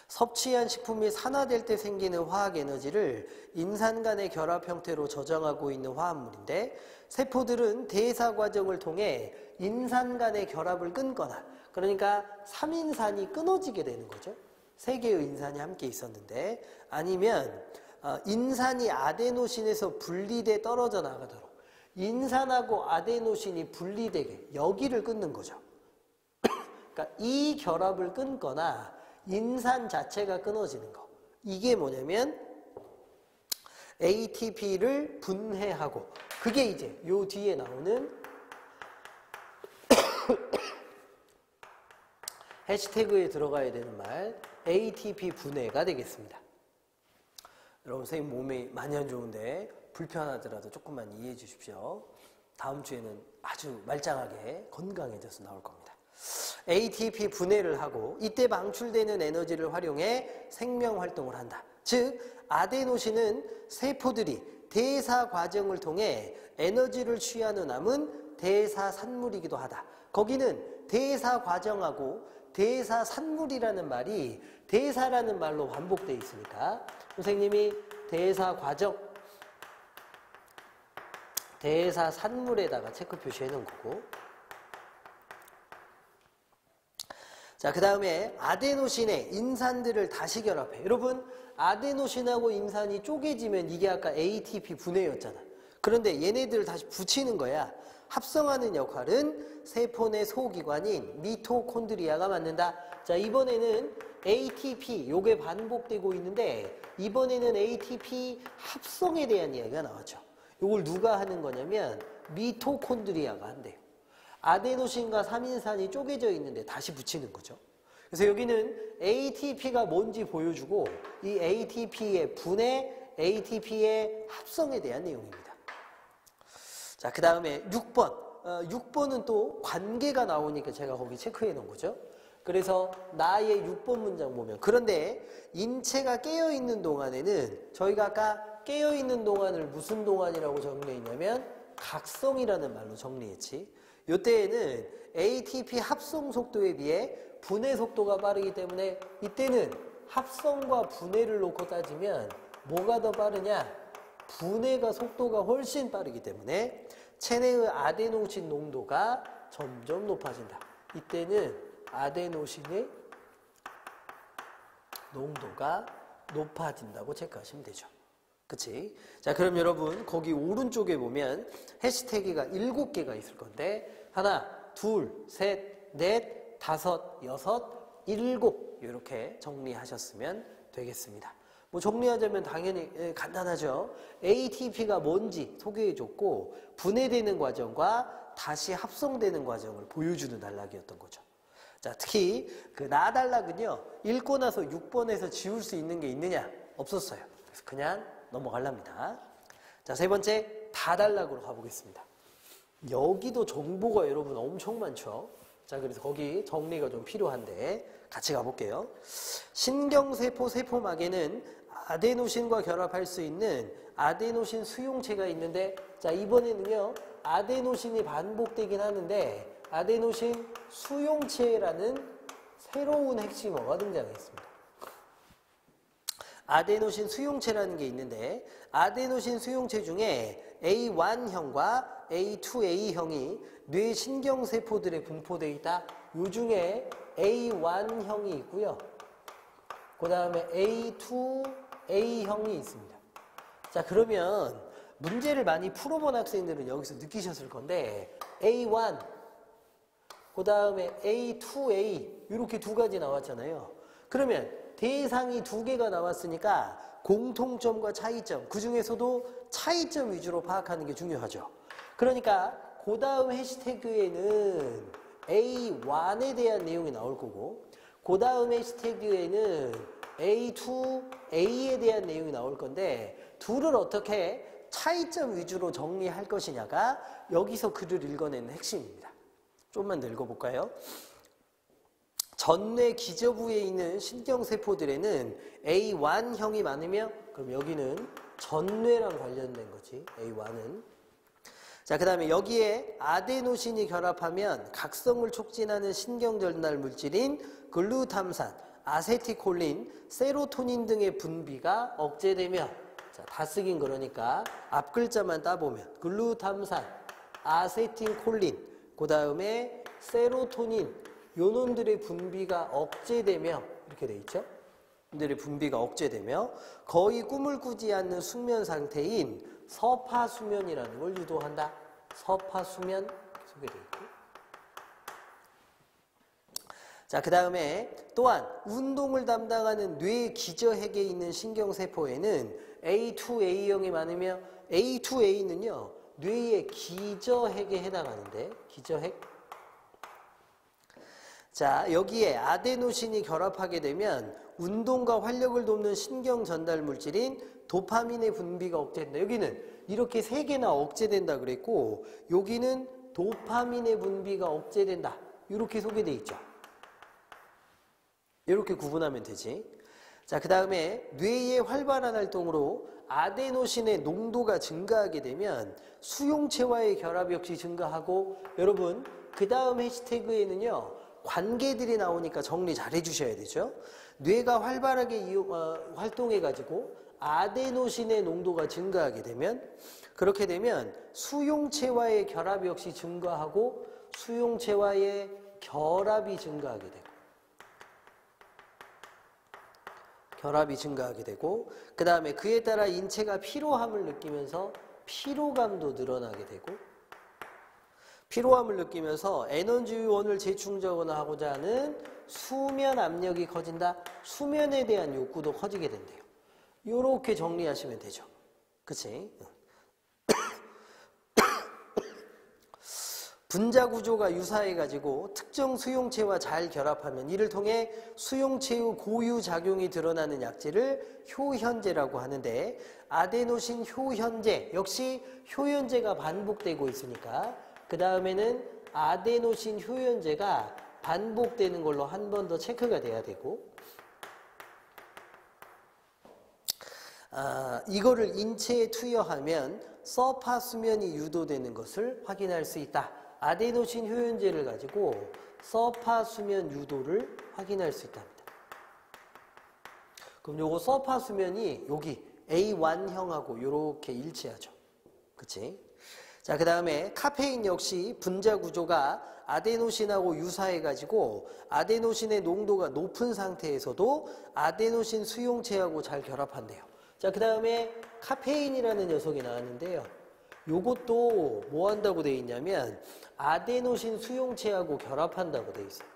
섭취한 식품이 산화될 때 생기는 화학 에너지를 인산 간의 결합 형태로 저장하고 있는 화합물인데 세포들은 대사 과정을 통해 인산 간의 결합을 끊거나 그러니까 3인산이 끊어지게 되는 거죠. 세 개의 인산이 함께 있었는데 아니면 인산이 아데노신에서 분리돼 떨어져 나가도록 인산하고 아데노신이 분리되게 여기를 끊는 거죠. 그러니까 이 결합을 끊거나 인산 자체가 끊어지는 거. 이게 뭐냐면 ATP를 분해하고 그게 이제 요 뒤에 나오는 해시태그에 들어가야 되는 말 ATP 분해가 되겠습니다. 여러분 선생님 몸이 많이 안 좋은데 불편하더라도 조금만 이해해 주십시오. 다음 주에는 아주 말짱하게 건강해져서 나올 겁니다. ATP 분해를 하고 이때 방출되는 에너지를 활용해 생명활동을 한다. 즉 아데노신은 세포들이 대사 과정을 통해 에너지를 취한 후 남은 대사산물이기도 하다. 거기는 대사 과정하고 대사산물이라는 말이 대사라는 말로 반복되어 있으니까 선생님이 대사 과정, 대사산물에다가 체크 표시해 놓은 거고 자, 그 다음에 아데노신의 인산들을 다시 결합해. 여러분 아데노신하고 인산이 쪼개지면 이게 아까 ATP 분해였잖아. 그런데 얘네들을 다시 붙이는 거야. 합성하는 역할은 세포 내 소기관인 미토콘드리아가 맡는다. 자, 이번에는 ATP 요게 반복되고 있는데 이번에는 ATP 합성에 대한 이야기가 나왔죠. 요걸 누가 하는 거냐면 미토콘드리아가 한대요. 아데노신과 3인산이 쪼개져 있는데 다시 붙이는 거죠. 그래서 여기는 ATP가 뭔지 보여주고 이 ATP의 분해, ATP의 합성에 대한 내용입니다. 자, 그 다음에 6번. 6번은 또 관계가 나오니까 제가 거기 체크해 놓은 거죠. 그래서 나의 6번 문장 보면 그런데 인체가 깨어있는 동안에는 저희가 아까 깨어있는 동안을 무슨 동안이라고 정리했냐면 각성이라는 말로 정리했지. 이때에는 ATP 합성 속도에 비해 분해 속도가 빠르기 때문에 이때는 합성과 분해를 놓고 따지면 뭐가 더 빠르냐? 분해가 속도가 훨씬 빠르기 때문에 체내의 아데노신 농도가 점점 높아진다. 이때는 아데노신의 농도가 높아진다고 체크하시면 되죠. 그치? 자, 그럼 여러분 거기 오른쪽에 보면 해시태그가 7개가 있을 건데 하나, 둘, 셋, 넷, 다섯, 여섯, 일곱 이렇게 정리하셨으면 되겠습니다. 뭐 정리하자면 당연히 간단하죠. ATP가 뭔지 소개해줬고 분해되는 과정과 다시 합성되는 과정을 보여주는 단락이었던 거죠. 자, 특히 그 나단락은요. 읽고 나서 6번에서 지울 수 있는 게 있느냐? 없었어요. 그래서 그냥 넘어가랍니다. 자, 세 번째 다단락으로 가보겠습니다. 여기도 정보가 여러분 엄청 많죠. 자, 그래서 거기 정리가 좀 필요한데 같이 가볼게요. 신경세포 세포막에는 아데노신과 결합할 수 있는 아데노신 수용체가 있는데 자, 이번에는요. 아데노신이 반복되긴 하는데 아데노신 수용체라는 새로운 핵심어가 등장했습니다. 아데노신 수용체라는 게 있는데 아데노신 수용체 중에 A1형과 A2A형이 뇌 신경세포들에 분포되어 있다. 이 중에 A1형이 있고요. 그 다음에 A2A형이 있습니다. 자, 그러면 문제를 많이 풀어본 학생들은 여기서 느끼셨을 건데 A1, 그 다음에 A2A 이렇게 두 가지 나왔잖아요. 그러면 대상이 두 개가 나왔으니까 공통점과 차이점, 그 중에서도 차이점 위주로 파악하는 게 중요하죠. 그러니까 그 다음 해시태그에는 A1에 대한 내용이 나올 거고 그 다음 해시태그에는 A2A에 대한 내용이 나올 건데 둘을 어떻게 차이점 위주로 정리할 것이냐가 여기서 글을 읽어내는 핵심입니다. 좀만 더 읽어볼까요? 전뇌 기저부에 있는 신경세포들에는 A1형이 많으며 그럼 여기는 전뇌랑 관련된 거지. A1은. 자, 그 다음에 여기에 아데노신이 결합하면 각성을 촉진하는 신경전달 물질인 글루탐산, 아세티콜린, 세로토닌 등의 분비가 억제되며 자, 다 쓰긴 그러니까 앞 글자만 따보면 글루탐산, 아세틸콜린, 그 다음에 세로토닌 요놈들의 분비가 억제되며 이렇게 돼 있죠. 이들의 분비가 억제되며 거의 꿈을 꾸지 않는 숙면 상태인 서파수면이라는 걸 유도한다. 서파수면 소개되어 있고. 자, 그 다음에 또한 운동을 담당하는 뇌 기저핵에 있는 신경세포에는 A2A형이 많으며 A2A는요 뇌의 기저핵에 해당하는데 기저핵. 자, 여기에 아데노신이 결합하게 되면 운동과 활력을 돕는 신경 전달 물질인 도파민의 분비가 억제된다. 여기는 이렇게 세 개나 억제된다 그랬고 여기는 도파민의 분비가 억제된다. 이렇게 소개되어 있죠. 이렇게 구분하면 되지. 자, 그 다음에 뇌의 활발한 활동으로 아데노신의 농도가 증가하게 되면 수용체와의 결합 역시 증가하고 여러분 그 다음 해시태그에는요 관계들이 나오니까 정리 잘 해주셔야 되죠. 뇌가 활발하게 활동해가지고 아데노신의 농도가 증가하게 되면 그렇게 되면 수용체와의 결합 역시 증가하고 수용체와의 결합이 증가하게 되고 그 다음에 그에 따라 인체가 피로함을 느끼면서 피로감도 늘어나게 되고 피로함을 느끼면서 에너지원을 재충전하고자 하는 수면 압력이 커진다. 수면에 대한 욕구도 커지게 된대요. 이렇게 정리하시면 되죠. 그치? 분자 구조가 유사해가지고 특정 수용체와 잘 결합하면 이를 통해 수용체의 고유 작용이 드러나는 약제를 효현제라고 하는데 아데노신 효현제 역시 효현제가 반복되고 있으니까 그 다음에는 아데노신 효현제가 반복되는 걸로 한 번 더 체크가 돼야 되고 이거를 인체에 투여하면 서파수면이 유도되는 것을 확인할 수 있다. 아데노신 효현제를 가지고 서파수면 유도를 확인할 수 있답니다. 그럼 요거 서파수면이 여기 A1형하고 이렇게 일치하죠. 그치? 자, 그 다음에 카페인 역시 분자 구조가 아데노신하고 유사해가지고 아데노신의 농도가 높은 상태에서도 아데노신 수용체하고 잘 결합한대요. 자, 그 다음에 카페인이라는 녀석이 나왔는데요. 요것도 뭐 한다고 되어 있냐면 아데노신 수용체하고 결합한다고 되어 있어요.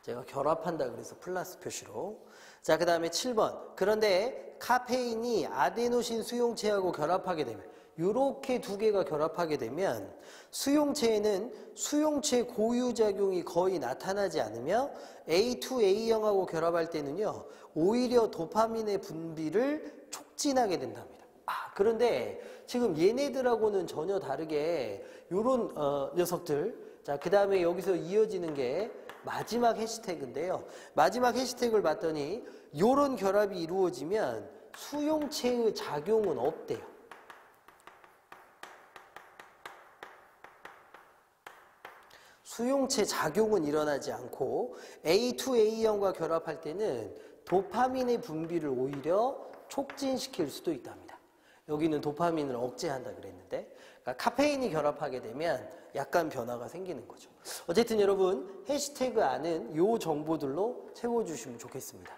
제가 결합한다 그래서 플러스 표시로. 자, 그 다음에 7번. 그런데 카페인이 아데노신 수용체하고 결합하게 되면 이렇게 두 개가 결합하게 되면 수용체에는 수용체 고유작용이 거의 나타나지 않으며 A2A형하고 결합할 때는요 오히려 도파민의 분비를 촉진하게 된답니다. 그런데 지금 얘네들하고는 전혀 다르게 요런 녀석들. 자, 그 다음에 여기서 이어지는 게 마지막 해시태그인데요. 마지막 해시태그를 봤더니 요런 결합이 이루어지면 수용체의 작용은 없대요. 수용체 작용은 일어나지 않고 A2A형과 결합할 때는 도파민의 분비를 오히려 촉진시킬 수도 있답니다. 여기는 도파민을 억제한다 그랬는데 그러니까 카페인이 결합하게 되면 약간 변화가 생기는 거죠. 어쨌든 여러분 해시태그 안은 요 정보들로 채워주시면 좋겠습니다.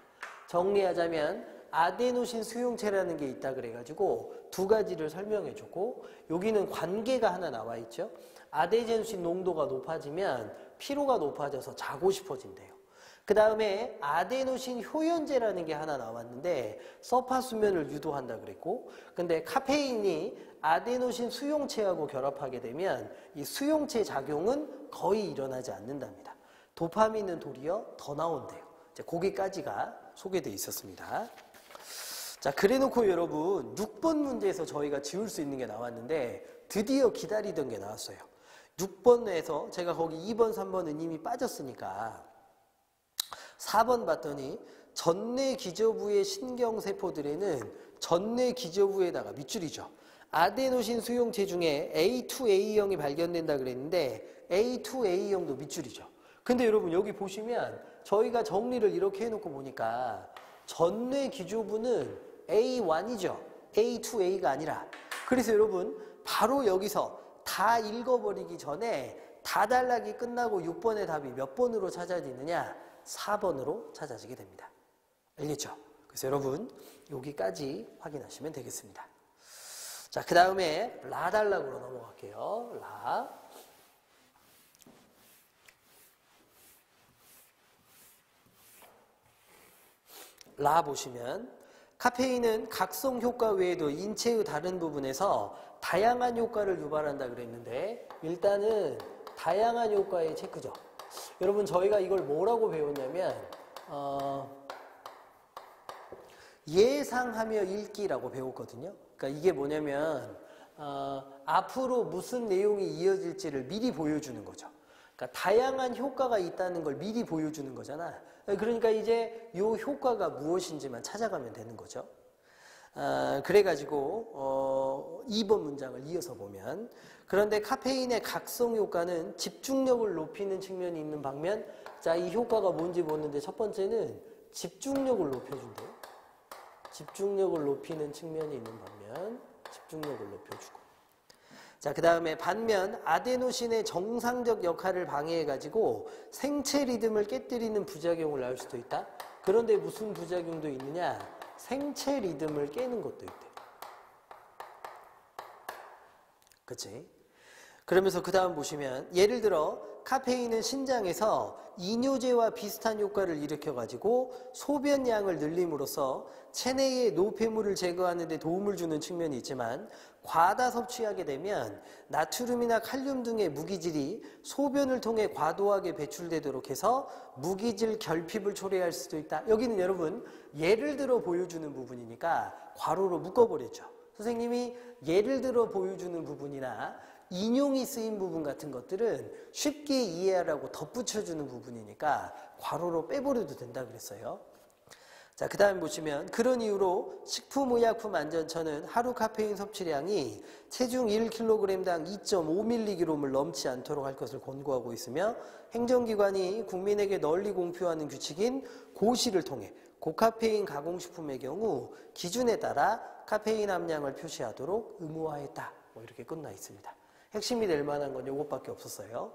정리하자면 아데노신 수용체라는 게 있다 그래가지고 두 가지를 설명해 주고, 여기는 관계가 하나 나와 있죠. 아데노신 농도가 높아지면 피로가 높아져서 자고 싶어진대요. 그 다음에 아데노신 효연제라는 게 하나 나왔는데 서파 수면을 유도한다 그랬고, 근데 카페인이 아데노신 수용체하고 결합하게 되면 이 수용체 작용은 거의 일어나지 않는답니다. 도파민은 도리어 더 나온대요. 이제 거기까지가 소개되어 있었습니다. 자, 그래놓고 여러분 6번 문제에서 저희가 지울 수 있는 게 나왔는데 드디어 기다리던 게 나왔어요. 6번에서 제가 거기 2번, 3번은 이미 빠졌으니까 4번 봤더니 전내 기저부의 신경세포들에는 전내 기저부에다가 밑줄이죠. 아데노신 수용체 중에 A2A형이 발견된다 그랬는데 A2A형도 밑줄이죠. 근데 여러분 여기 보시면 저희가 정리를 이렇게 해놓고 보니까 전내 기저부는 A1이죠. A2A가 아니라. 그래서 여러분 바로 여기서 다 읽어버리기 전에 다달락이 끝나고 6번의 답이 몇 번으로 찾아지느냐? 4번으로 찾아지게 됩니다. 알겠죠? 그래서 여러분 여기까지 확인하시면 되겠습니다. 자, 그 다음에 라달락으로 넘어갈게요. 라 보시면 카페인은 각성 효과 외에도 인체의 다른 부분에서 다양한 효과를 유발한다 그랬는데 일단은 다양한 효과의 체크죠. 여러분 저희가 이걸 뭐라고 배웠냐면 예상하며 읽기라고 배웠거든요. 그러니까 이게 뭐냐면 앞으로 무슨 내용이 이어질지를 미리 보여주는 거죠. 그러니까 다양한 효과가 있다는 걸 미리 보여주는 거잖아. 그러니까 이제 이 효과가 무엇인지만 찾아가면 되는 거죠. 그래가지고 2번 문장을 이어서 보면, 그런데 카페인의 각성 효과는 집중력을 높이는 측면이 있는 반면, 자, 이 효과가 뭔지 보는데 첫 번째는 집중력을 높여준대요. 집중력을 높이는 측면이 있는 반면 집중력을 높여주고, 자, 그 다음에 반면 아데노신의 정상적 역할을 방해해가지고 생체 리듬을 깨뜨리는 부작용을 낳을 수도 있다. 그런데 무슨 부작용도 있느냐? 생체 리듬을 깨는 것도 있대요. 그치? 그러면서 그 다음 보시면 예를 들어 카페인은 신장에서 이뇨제와 비슷한 효과를 일으켜가지고 소변량을 늘림으로써 체내의 노폐물을 제거하는 데 도움을 주는 측면이 있지만 과다 섭취하게 되면 나트륨이나 칼륨 등의 무기질이 소변을 통해 과도하게 배출되도록 해서 무기질 결핍을 초래할 수도 있다. 여기는 여러분 예를 들어 보여주는 부분이니까 괄호로 묶어버렸죠. 선생님이 예를 들어 보여주는 부분이나 인용이 쓰인 부분 같은 것들은 쉽게 이해하라고 덧붙여주는 부분이니까 괄호로 빼버려도 된다 그랬어요. 자, 그 다음 보시면 그런 이유로 식품의약품안전처는 하루 카페인 섭취량이 체중 1kg당 2.5mg을 넘지 않도록 할 것을 권고하고 있으며 행정기관이 국민에게 널리 공표하는 규칙인 고시를 통해 고카페인 가공식품의 경우 기준에 따라 카페인 함량을 표시하도록 의무화했다. 뭐 이렇게 끝나 있습니다. 핵심이 될 만한 건 이것밖에 없었어요.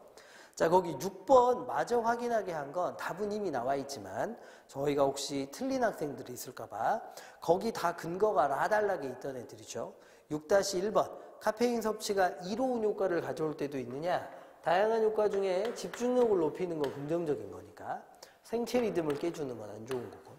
자, 거기 6번 마저 확인하게 한 건 답은 이미 나와 있지만 저희가 혹시 틀린 학생들이 있을까봐 거기 다 근거가 라달락에 있던 애들이죠. 6-1번 카페인 섭취가 이로운 효과를 가져올 때도 있느냐? 다양한 효과 중에 집중력을 높이는 건 긍정적인 거니까 생체 리듬을 깨주는 건 안 좋은 거고.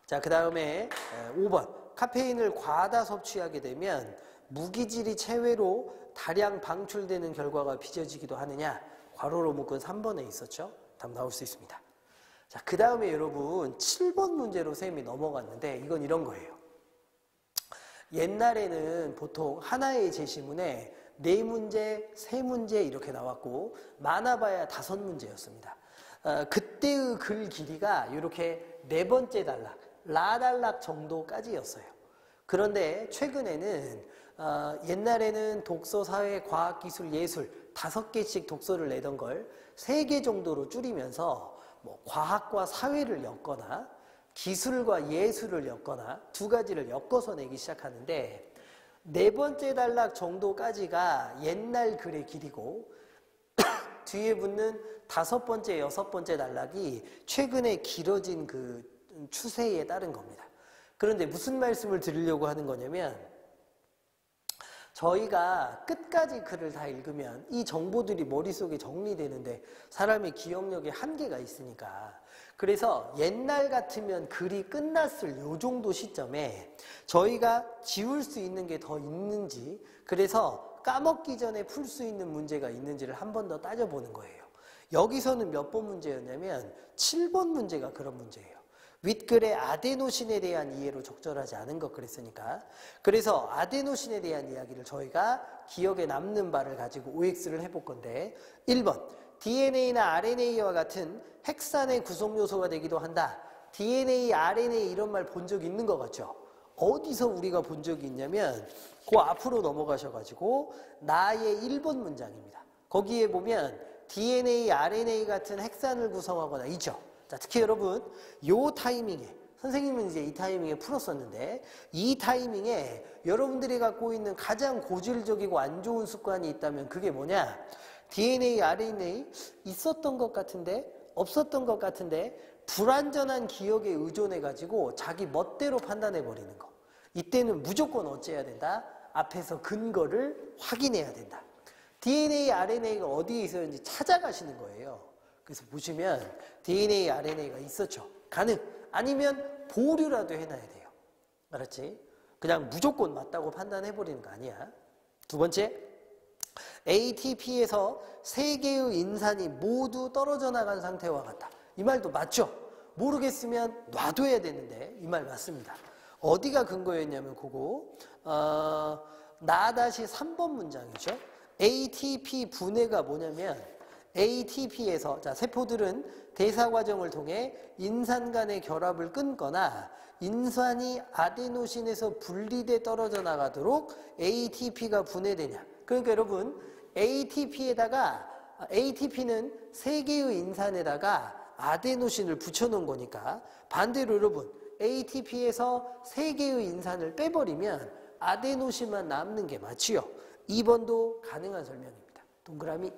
자, 그 다음에 5번 카페인을 과다 섭취하게 되면 무기질이 체외로 다량 방출되는 결과가 빚어지기도 하느냐? 괄호로 묶은 3번에 있었죠? 답 나올 수 있습니다. 자, 그 다음에 여러분 7번 문제로 쌤이 넘어갔는데 이건 이런 거예요. 옛날에는 보통 하나의 제시문에 4문제, 3문제 이렇게 나왔고 많아봐야 5문제였습니다. 그때의 글 길이가 이렇게 4번째 단락, 라단락 정도까지였어요. 그런데 최근에는 옛날에는 독서, 사회, 과학, 기술, 예술 5개씩 독서를 내던 걸 3개 정도로 줄이면서 뭐 과학과 사회를 엮거나 기술과 예술을 엮거나 2가지를 엮어서 내기 시작하는데 4번째 단락 정도까지가 옛날 글의 길이고 뒤에 붙는 5번째, 6번째 단락이 최근에 길어진 그 추세에 따른 겁니다. 그런데 무슨 말씀을 드리려고 하는 거냐면 저희가 끝까지 글을 다 읽으면 이 정보들이 머릿속에 정리되는데 사람의 기억력에 한계가 있으니까 그래서 옛날 같으면 글이 끝났을 요 정도 시점에 저희가 지울 수 있는 게 더 있는지 그래서 까먹기 전에 풀 수 있는 문제가 있는지를 한 번 더 따져보는 거예요. 여기서는 몇 번 문제였냐면 7번 문제가 그런 문제예요. 윗글의 아데노신에 대한 이해로 적절하지 않은 것 그랬으니까 그래서 아데노신에 대한 이야기를 저희가 기억에 남는 바를 가지고 OX를 해볼 건데 1번 DNA나 RNA와 같은 핵산의 구성요소가 되기도 한다. DNA, RNA 이런 말 본 적 있는 것 같죠? 어디서 우리가 본 적이 있냐면 그 앞으로 넘어가셔가지고 나의 1번 문장입니다. 거기에 보면 DNA, RNA 같은 핵산을 구성하거나 있죠. 자, 특히 여러분 요 타이밍에 선생님은 이제 이 타이밍에 풀었었는데 이 타이밍에 여러분들이 갖고 있는 가장 고질적이고 안 좋은 습관이 있다면 그게 뭐냐? DNA, RNA 있었던 것 같은데 없었던 것 같은데 불완전한 기억에 의존해가지고 자기 멋대로 판단해버리는 거. 이때는 무조건 어째야 된다? 앞에서 근거를 확인해야 된다. DNA, RNA가 어디에 있었는지 찾아가시는 거예요. 그래서 보시면 DNA, RNA가 있었죠. 가능. 아니면 보류라도 해놔야 돼요. 알았지? 그냥 무조건 맞다고 판단해버리는 거 아니야. 두 번째, ATP에서 3개의 인산이 모두 떨어져 나간 상태와 같다. 이 말도 맞죠? 모르겠으면 놔둬야 되는데 이 말 맞습니다. 어디가 근거였냐면 그거 나-3번 문장이죠. ATP 분해가 뭐냐면 ATP에서 자 세포들은 대사 과정을 통해 인산 간의 결합을 끊거나 인산이 아데노신에서 분리돼 떨어져 나가도록 ATP가 분해되냐. 그러니까 여러분 ATP는 3개의 인산에다가 아데노신을 붙여놓은 거니까 반대로 여러분 ATP에서 3개의 인산을 빼버리면 아데노신만 남는 게 맞지요. 2번도 가능한 설명입니다. 동그라미.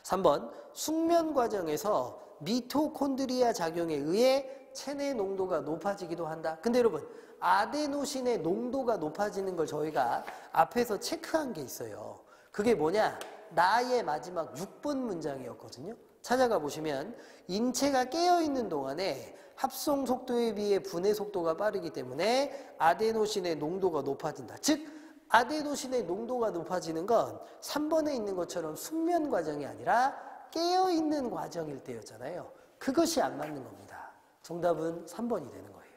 3번 숙면 과정에서 미토콘드리아 작용에 의해 체내 농도가 높아지기도 한다. 근데 여러분 아데노신의 농도가 높아지는 걸 저희가 앞에서 체크한 게 있어요. 그게 뭐냐? 나의 마지막 6번 문장이었거든요. 찾아가 보시면 인체가 깨어있는 동안에 합성 속도에 비해 분해 속도가 빠르기 때문에 아데노신의 농도가 높아진다. 즉 아데노신의 농도가 높아지는 건 3번에 있는 것처럼 숙면 과정이 아니라 깨어있는 과정일 때였잖아요. 그것이 안 맞는 겁니다. 정답은 3번이 되는 거예요.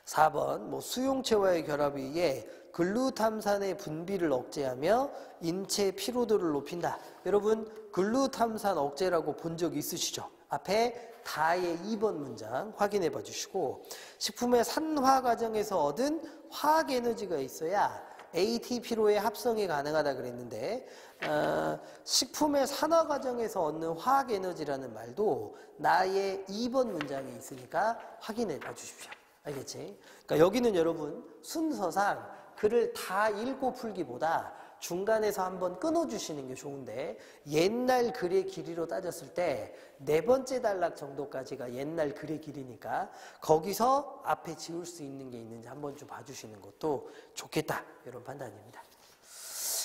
4번 수용체와의 결합에 의해 글루탐산의 분비를 억제하며 인체 피로도를 높인다. 여러분 글루탐산 억제라고 본 적 있으시죠? 앞에 다의 2번 문장 확인해 봐 주시고 식품의 산화 과정에서 얻은 화학 에너지가 있어야 ATP로의 합성이 가능하다 그랬는데 식품의 산화 과정에서 얻는 화학 에너지라는 말도 나의 2번 문장에 있으니까 확인해 봐 주십시오. 알겠지? 그러니까 여기는 여러분 순서상 글을 다 읽고 풀기보다 중간에서 한번 끊어주시는 게 좋은데 옛날 글의 길이로 따졌을 때 4번째 단락 정도까지가 옛날 글의 길이니까 거기서 앞에 지울 수 있는 게 있는지 한번 좀 봐주시는 것도 좋겠다. 이런 판단입니다.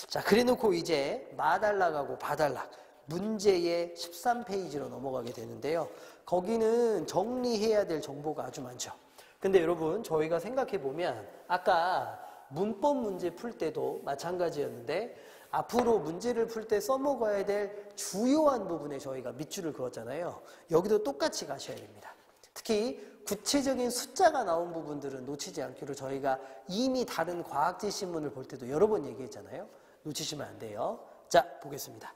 자, 그래놓고 이제 마단락하고 바단락 문제의 13페이지로 넘어가게 되는데요. 거기는 정리해야 될 정보가 아주 많죠. 근데 여러분 저희가 생각해보면 아까 문법 문제 풀 때도 마찬가지였는데 앞으로 문제를 풀 때 써먹어야 될 주요한 부분에 저희가 밑줄을 그었잖아요. 여기도 똑같이 가셔야 됩니다. 특히 구체적인 숫자가 나온 부분들은 놓치지 않기로 저희가 이미 다른 과학지 신문을 볼 때도 여러 번 얘기했잖아요. 놓치시면 안 돼요. 자, 보겠습니다.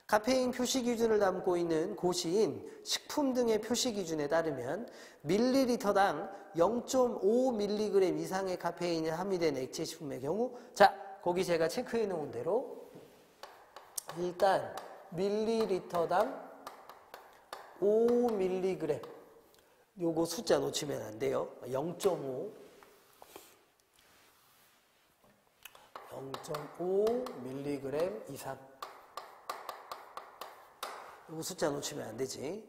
카페인 표시 기준을 담고 있는 고시인 식품 등의 표시 기준에 따르면 밀리리터당 0.5mg 이상의 카페인이 함유된 액체 식품의 경우 자, 거기 제가 체크해 놓은 대로 일단 밀리리터당 5mg 요거 숫자 놓치면 안 돼요. 0.5 0.5mg 이상 요 숫자 놓치면 안 되지.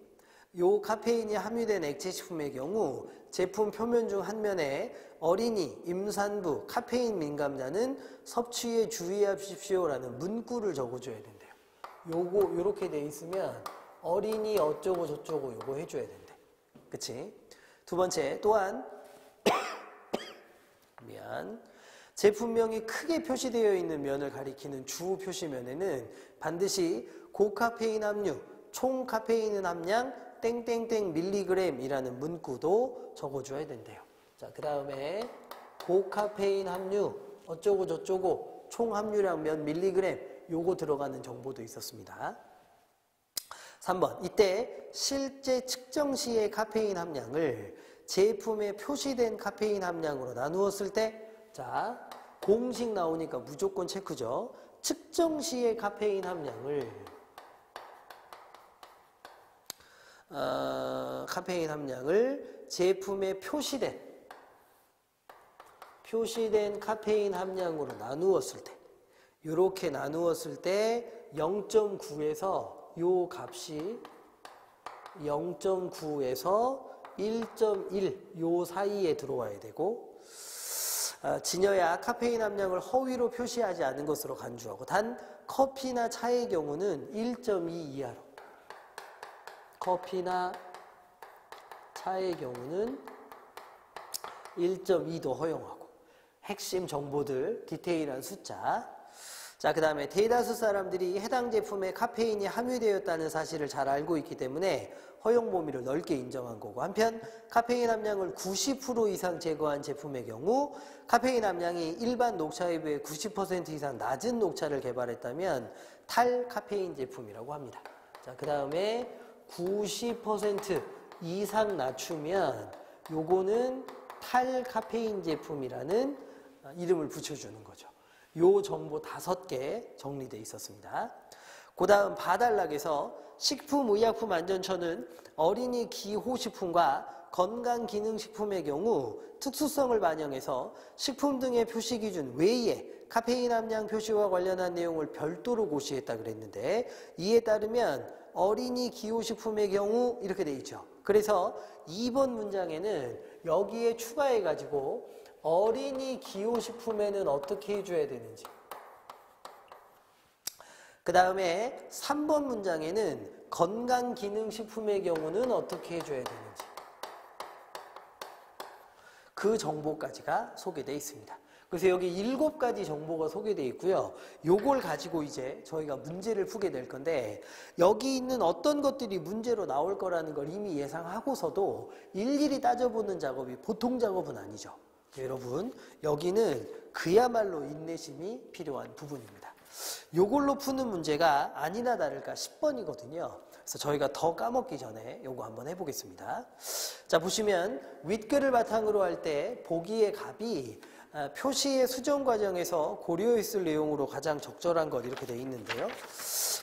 요 카페인이 함유된 액체 식품의 경우 제품 표면 중 한 면에 어린이, 임산부, 카페인 민감자는 섭취에 주의하십시오라는 문구를 적어줘야 된대요. 요거 요렇게 돼 있으면 어린이 어쩌고 저쩌고 요거 해줘야 된대. 그치? 두 번째, 또한 제품명이 크게 표시되어 있는 면을 가리키는 주 표시면에는 반드시 고카페인 함유, 총 카페인 함량 땡땡땡 밀리그램이라는 문구도 적어줘야 된대요. 자, 그 다음에 고카페인 함유 어쩌고 저쩌고 총 함유량 몇 밀리그램 요거 들어가는 정보도 있었습니다. 3번, 이때 실제 측정 시의 카페인 함량을 제품에 표시된 카페인 함량으로 나누었을 때, 자, 공식 나오니까 무조건 체크죠. 측정 시의 카페인 함량을 제품에 표시된 카페인 함량으로 나누었을 때, 이렇게 나누었을 때 0.9에서 요 값이 0.9에서 1.1 요 사이에 들어와야 되고, 진여야 카페인 함량을 허위로 표시하지 않은 것으로 간주하고, 단 커피나 차의 경우는 1.2 이하로, 커피나 차의 경우는 1.2도 허용하고, 핵심 정보들 디테일한 숫자. 자, 그 다음에 대다수 사람들이 해당 제품에 카페인이 함유되었다는 사실을 잘 알고 있기 때문에 허용 범위를 넓게 인정한 거고, 한편 카페인 함량을 90% 이상 제거한 제품의 경우 카페인 함량이 일반 녹차에 비해 90% 이상 낮은 녹차를 개발했다면 탈카페인 제품이라고 합니다. 자, 그 다음에 90% 이상 낮추면 요거는 탈카페인 제품이라는 이름을 붙여주는 거죠. 요 정보 5개 정리되어 있었습니다. 그 다음 봐달락에서 식품의약품안전처는 어린이 기호식품과 건강기능식품의 경우 특수성을 반영해서 식품 등의 표시 기준 외에 카페인 함량 표시와 관련한 내용을 별도로 고시했다 그랬는데, 이에 따르면 어린이 기호식품의 경우 이렇게 돼 있죠. 그래서 2번 문장에는 여기에 추가해가지고 어린이 기호식품에는 어떻게 해줘야 되는지, 그 다음에 3번 문장에는 건강기능식품의 경우는 어떻게 해줘야 되는지, 그 정보까지가 소개되어 있습니다. 그래서 여기 7가지 정보가 소개되어 있고요. 요걸 가지고 이제 저희가 문제를 풀게 될 건데, 여기 있는 어떤 것들이 문제로 나올 거라는 걸 이미 예상하고서도 일일이 따져보는 작업이 보통 작업은 아니죠. 여러분, 여기는 그야말로 인내심이 필요한 부분입니다. 요걸로 푸는 문제가 아니나 다를까 10번이거든요. 그래서 저희가 더 까먹기 전에 요거 한번 해보겠습니다. 자, 보시면 윗글을 바탕으로 할 때 보기의 값이 표시의 수정 과정에서 고려했을 내용으로 가장 적절한 것 이렇게 돼 있는데요.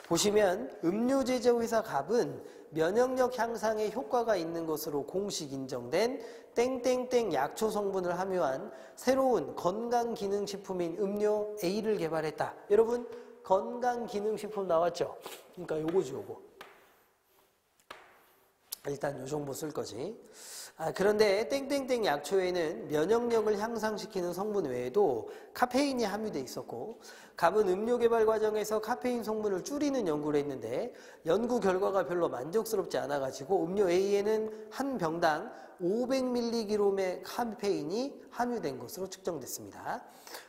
보시면 음료 제조 회사 값은 면역력 향상에 효과가 있는 것으로 공식 인정된 땡땡땡 약초 성분을 함유한 새로운 건강기능식품인 음료 A를 개발했다. 여러분, 건강기능식품 나왔죠? 그러니까 요거지, 요거. 일단 요 정보 쓸 거지. 그런데 땡땡땡 약초에는 면역력을 향상시키는 성분 외에도 카페인이 함유되어 있었고, 갑은 음료 개발 과정에서 카페인 성분을 줄이는 연구를 했는데 연구 결과가 별로 만족스럽지 않아가지고 음료 A에는 한 병당 500mg의 카페인이 함유된 것으로 측정됐습니다.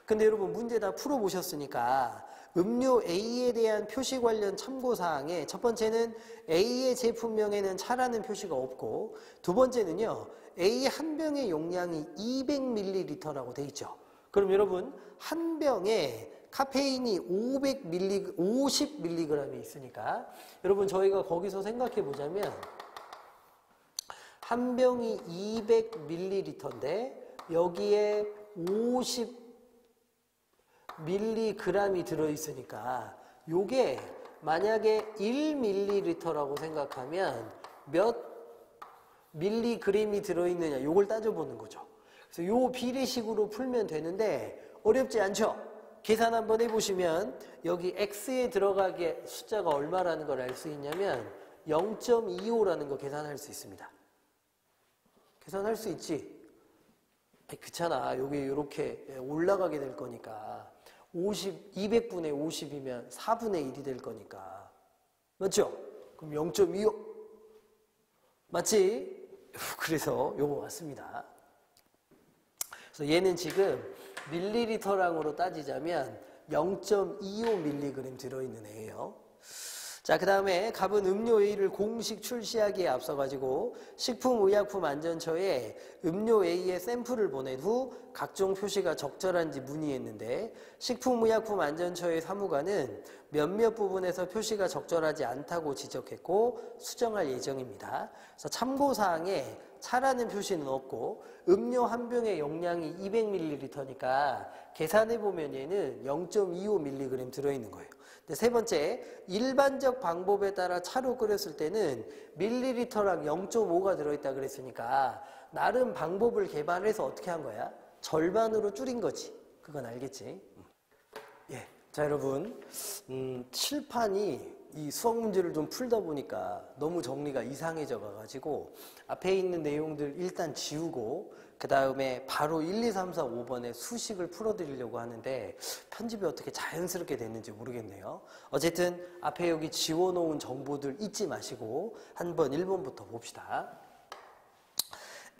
근데 여러분, 문제 다 풀어보셨으니까 음료 A에 대한 표시 관련 참고사항에 첫 번째는 A의 제품명에는 차라는 표시가 없고, 두 번째는요, A 한 병의 용량이 200ml라고 돼 있죠. 그럼 여러분, 한 병에 카페인이 50mg이 있으니까 여러분, 저희가 거기서 생각해 보자면 한 병이 200ml인데 여기에 50mg이 들어있으니까 요게 만약에 1ml라고 생각하면 몇 밀리그램이 들어있느냐, 요걸 따져보는 거죠. 그래서 요 비례식으로 풀면 되는데 어렵지 않죠? 계산 한번 해보시면 여기 X에 들어가게 숫자가 얼마라는 걸 알 수 있냐면 0.25라는 거 계산할 수 있습니다. 계산할 수 있지. 그렇잖아. 여기 이렇게 올라가게 될 거니까 200분의 50이면 4분의 1이 될 거니까. 맞죠? 그럼 0.25 맞지? 그래서 요거 맞습니다. 그래서 얘는 지금 밀리리터량으로 따지자면 0.25mg 들어있는 애예요. 자, 그 다음에 갑은 음료 A를 공식 출시하기에 앞서가지고 식품의약품안전처에 음료 A의 샘플을 보낸 후 각종 표시가 적절한지 문의했는데 식품의약품안전처의 사무관은 몇몇 부분에서 표시가 적절하지 않다고 지적했고 수정할 예정입니다. 그래서 참고사항에 차라는 표시는 없고 음료 한 병의 용량이 200ml니까 계산해보면 얘는 0.25mg 들어있는 거예요. 세 번째, 일반적 방법에 따라 차로 끓였을 때는 밀리리터랑 0.5가 들어있다 그랬으니까 나름 방법을 개발해서 어떻게 한 거야? 절반으로 줄인 거지. 그건 알겠지? 예. 자, 여러분, 칠판이 이 수학 문제를 좀 풀다 보니까 너무 정리가 이상해져 가지고 앞에 있는 내용들 일단 지우고 그 다음에 바로 1, 2, 3, 4, 5번에 수식을 풀어드리려고 하는데 편집이 어떻게 자연스럽게 됐는지 모르겠네요. 어쨌든 앞에 여기 지워놓은 정보들 잊지 마시고 한번 1번부터 봅시다.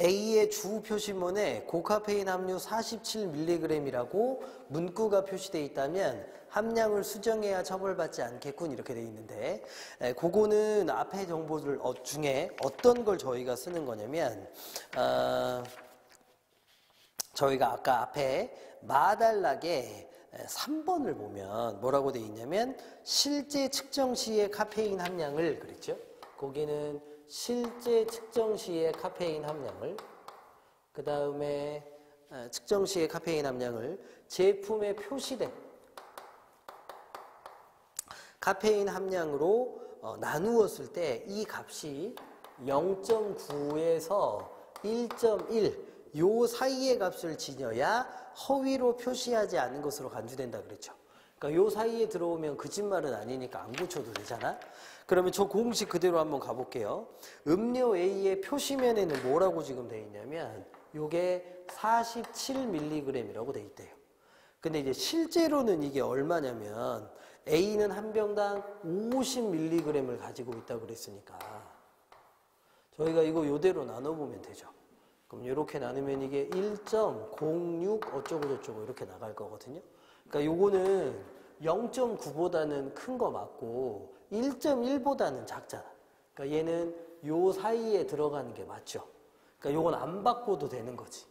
A의 주 표시문에 고카페인 함유 47mg이라고 문구가 표시되어 있다면 함량을 수정해야 처벌받지 않겠군 이렇게 되어 있는데 그거는 앞에 정보들 중에 어떤 걸 저희가 쓰는 거냐면 저희가 아까 앞에 마달락에 3번을 보면 뭐라고 되어 있냐면 실제 측정 시의 카페인 함량을 그랬죠. 거기는 실제 측정 시의 카페인 함량을 그 다음에 측정 시의 카페인 함량을 제품에 표시된 카페인 함량으로 나누었을 때 이 값이 0.9에서 1.1 요 사이의 값을 지녀야 허위로 표시하지 않은 것으로 간주된다 그랬죠. 그러니까 요 사이에 들어오면 거짓말은 아니니까 안 고쳐도 되잖아. 그러면 저 공식 그대로 한번 가볼게요. 음료 A의 표시면에는 뭐라고 지금 돼 있냐면 요게 47mg이라고 돼 있대요. 근데 이제 실제로는 이게 얼마냐면 A는 한 병당 50mg을 가지고 있다고 그랬으니까 저희가 이거 요대로 나눠보면 되죠. 그럼 이렇게 나누면 이게 1.06 어쩌고저쩌고 이렇게 나갈 거거든요. 그러니까 요거는 0.9보다는 큰 거 맞고 1.1보다는 작잖아. 그러니까 얘는 요 사이에 들어가는 게 맞죠. 그러니까 요건 안 바꿔도 되는 거지.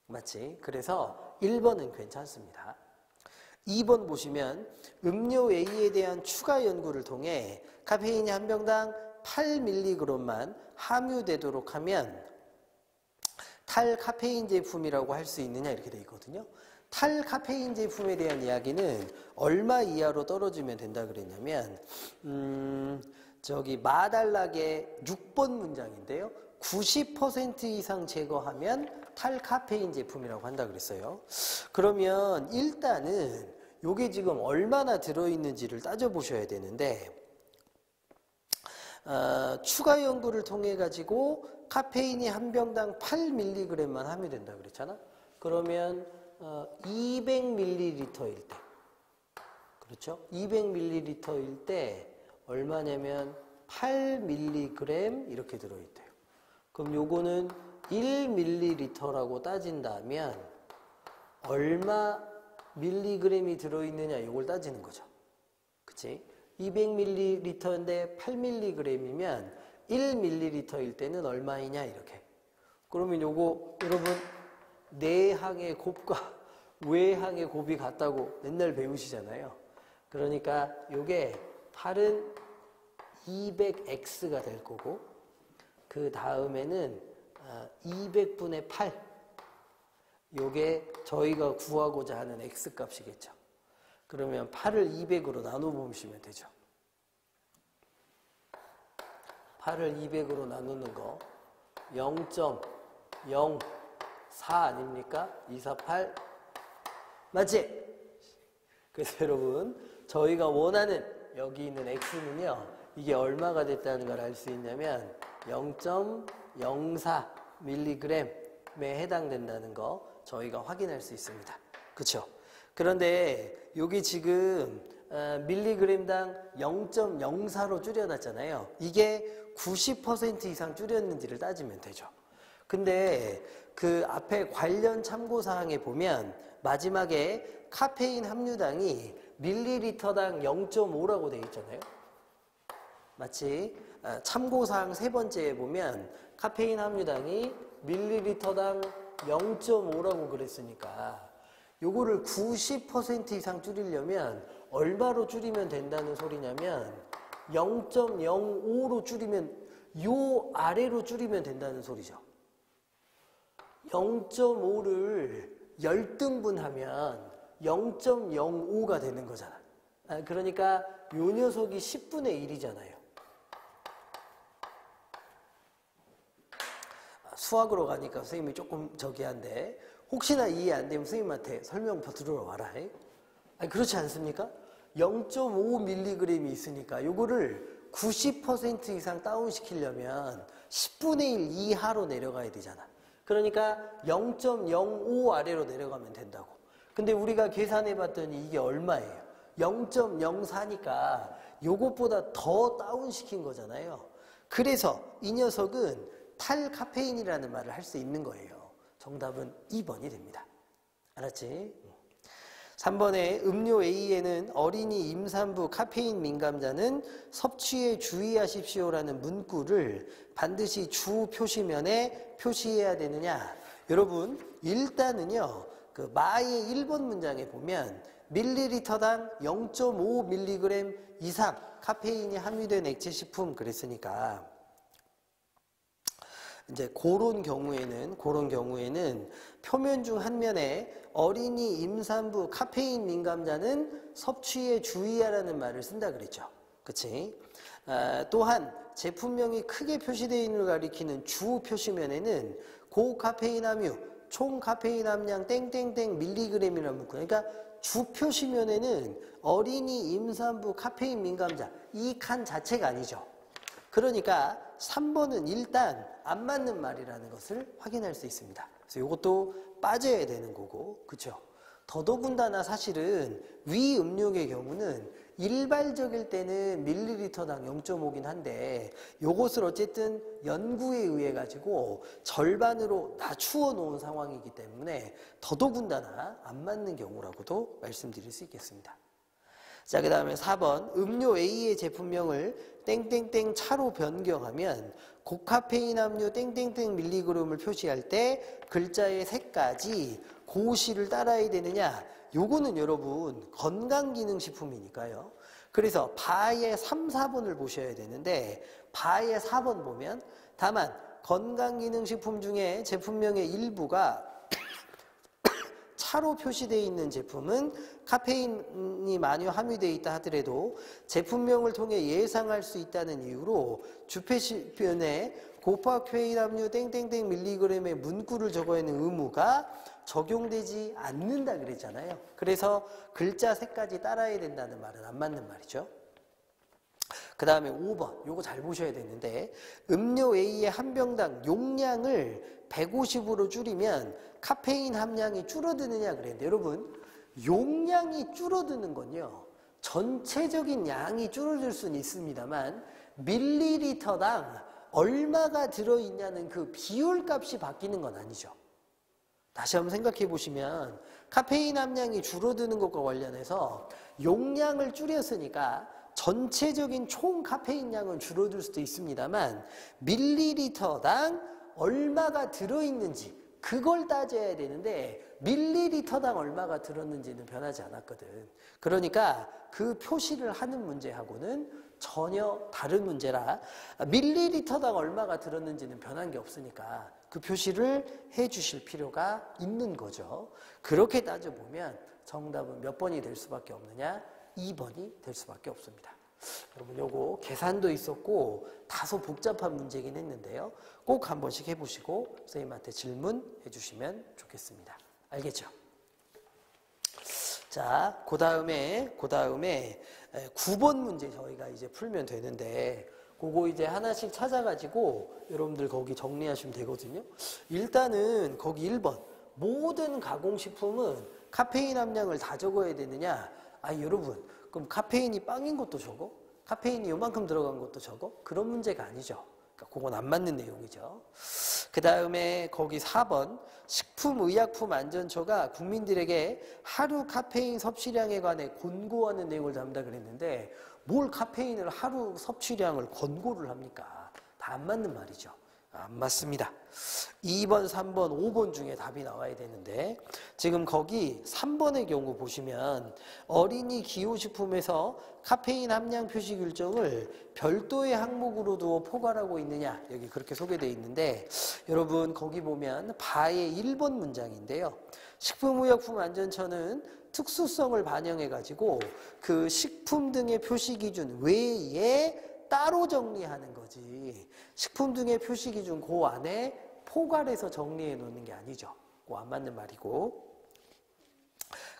맞지? 그래서 1번은 괜찮습니다. 2번 보시면 음료 A에 대한 추가 연구를 통해 카페인이 한 병당 8mg만 함유되도록 하면 탈카페인 제품이라고 할 수 있느냐 이렇게 돼 있거든요. 탈카페인 제품에 대한 이야기는 얼마 이하로 떨어지면 된다 그랬냐면 저기 마달락의 6번 문장인데요. 90% 이상 제거하면 탈카페인 제품이라고 한다 그랬어요. 그러면 일단은 요게 지금 얼마나 들어있는지를 따져보셔야 되는데 추가 연구를 통해 가지고 카페인이 한 병당 8mg만 함유된다 그랬잖아. 그러면 200ml일 때 그렇죠? 200ml일 때 얼마냐면 8mg 이렇게 들어있대요. 그럼 요거는 1ml라고 따진다면 얼마 밀리그램이 들어있느냐 이걸 따지는 거죠. 그치? 200ml인데 8mg이면 1ml일 때는 얼마이냐 이렇게. 그러면 요거 여러분 내항의 곱과 외항의 곱이 같다고 맨날 배우시잖아요. 그러니까 요게 8은 200x가 될 거고 그 다음에는 200분의 8 요게 저희가 구하고자 하는 x값이겠죠. 그러면 8을 200으로 나눠보시면 되죠. 8을 200으로 나누는 거 0.04 아닙니까? 248 맞지? 그래서 여러분 저희가 원하는 여기 있는 x는요 이게 얼마가 됐다는 걸 알 수 있냐면 0.04 밀리그램에 해당된다는 거 저희가 확인할 수 있습니다. 그렇죠? 그런데 여기 지금 밀리그램당 0.04로 줄여놨잖아요. 이게 90% 이상 줄였는지를 따지면 되죠. 근데 그 앞에 관련 참고사항에 보면 마지막에 카페인 함유당이 밀리리터당 0.5라고 되어 있잖아요. 마치 참고사항 세 번째에 보면 카페인 함유당이 밀리리터당 0.5라고 그랬으니까 요거를 90% 이상 줄이려면 얼마로 줄이면 된다는 소리냐면 0.05로 줄이면 요 아래로 줄이면 된다는 소리죠. 0.5를 10등분하면 0.05가 되는 거잖아. 그러니까 요 녀석이 10분의 1이잖아요. 수학으로 가니까 선생님이 조금 한데 혹시나 이해 안 되면 선생님한테 설명 들으러 와라. 아니, 그렇지 않습니까? 0.5mg이 있으니까 요거를 90% 이상 다운시키려면 10분의 1 이하로 내려가야 되잖아. 그러니까 0.05 아래로 내려가면 된다고. 근데 우리가 계산해 봤더니 이게 얼마예요? 0.04니까 요것보다 더 다운시킨 거잖아요. 그래서 이 녀석은 탈카페인이라는 말을 할 수 있는 거예요. 정답은 2번이 됩니다. 알았지? 3번에 음료 A에는 어린이 임산부 카페인 민감자는 섭취에 주의하십시오라는 문구를 반드시 주 표시면에 표시해야 되느냐? 여러분, 일단은요, 그 마의 1번 문장에 보면 밀리리터당 0.5mg 이상 카페인이 함유된 액체식품 그랬으니까 이제 그런 경우에는 표면 중 한 면에 어린이 임산부 카페인 민감자는 섭취에 주의하라는 말을 쓴다 그랬죠. 그치? 또한 제품명이 크게 표시되어 있는 걸 가리키는 주 표시면에는 고카페인 함유, 총 카페인 함량 땡땡땡 밀리그램이라는 문구. 그러니까 주 표시면에는 어린이 임산부 카페인 민감자 이 칸 자체가 아니죠. 그러니까 3번은 일단 안 맞는 말이라는 것을 확인할 수 있습니다. 그래서 이것도 빠져야 되는 거고, 그렇죠? 더더군다나 사실은 위 음료의 경우는 일반적일 때는 밀리리터당 0.5긴 한데 이것을 어쨌든 연구에 의해 가지고 절반으로 낮추어 놓은 상황이기 때문에 더더군다나 안 맞는 경우라고도 말씀드릴 수 있겠습니다. 자, 그 다음에 4번 음료 A의 제품명을 땡땡땡 차로 변경하면 고카페인 함유 땡땡땡 밀리그램을 표시할 때 글자의 색까지 고시를 따라야 되느냐? 요거는 여러분 건강기능식품이니까요. 그래서 바의 3, 4번을 보셔야 되는데 바의 4번 보면 다만 건강기능식품 중에 제품명의 일부가 차로 표시되어 있는 제품은 카페인이 많이 함유되어 있다 하더라도 제품명을 통해 예상할 수 있다는 이유로 주표시편에 고카페인 함유 땡땡땡 밀리그램의 문구를 적어야 하는 의무가 적용되지 않는다 그랬잖아요. 그래서 글자 색까지 따라야 된다는 말은 안 맞는 말이죠. 그 다음에 5번 요거 잘 보셔야 되는데 음료 A의 한 병당 용량을 150으로 줄이면 카페인 함량이 줄어드느냐 그랬는데 여러분 용량이 줄어드는 건요 전체적인 양이 줄어들 수는 있습니다만 밀리리터당 얼마가 들어있냐는 그 비율 값이 바뀌는 건 아니죠. 다시 한번 생각해 보시면 카페인 함량이 줄어드는 것과 관련해서 용량을 줄였으니까 전체적인 총 카페인 양은 줄어들 수도 있습니다만 밀리리터당 얼마가 들어있는지 그걸 따져야 되는데 밀리리터당 얼마가 들었는지는 변하지 않았거든. 그러니까 그 표시를 하는 문제하고는 전혀 다른 문제라 밀리리터당 얼마가 들었는지는 변한 게 없으니까 그 표시를 해 주실 필요가 있는 거죠. 그렇게 따져보면 정답은 몇 번이 될 수밖에 없느냐? 2번이 될 수밖에 없습니다. 여러분 요거 계산도 있었고 다소 복잡한 문제긴 했는데요. 꼭 한 번씩 해보시고 선생님한테 질문해 주시면 좋겠습니다. 알겠죠? 자, 그 다음에 9번 문제 저희가 이제 풀면 되는데 그거 이제 하나씩 찾아가지고 여러분들 거기 정리하시면 되거든요. 일단은 거기 1번. 모든 가공식품은 카페인 함량을 다 적어야 되느냐? 아, 여러분. 그럼 카페인이 빵인 것도 적어? 카페인이 요만큼 들어간 것도 적어? 그런 문제가 아니죠. 그러니까 그건 안 맞는 내용이죠. 그 다음에 거기 4번. 식품의약품안전처가 국민들에게 하루 카페인 섭취량에 관해 권고하는 내용을 담다 그랬는데 뭘 카페인을 하루 섭취량을 권고를 합니까? 다 안 맞는 말이죠. 안 맞습니다. 2번, 3번, 5번 중에 답이 나와야 되는데 지금 거기 3번의 경우 보시면 어린이 기호식품에서 카페인 함량 표시 규정을 별도의 항목으로 두어 포괄하고 있느냐 여기 그렇게 소개되어 있는데 여러분 거기 보면 바의 1번 문장인데요. 식품의약품안전처는 특수성을 반영해가지고 그 식품 등의 표시 기준 외에 따로 정리하는 거지. 식품 등의 표시 기준 그 안에 포괄해서 정리해 놓는 게 아니죠. 그거 안 맞는 말이고.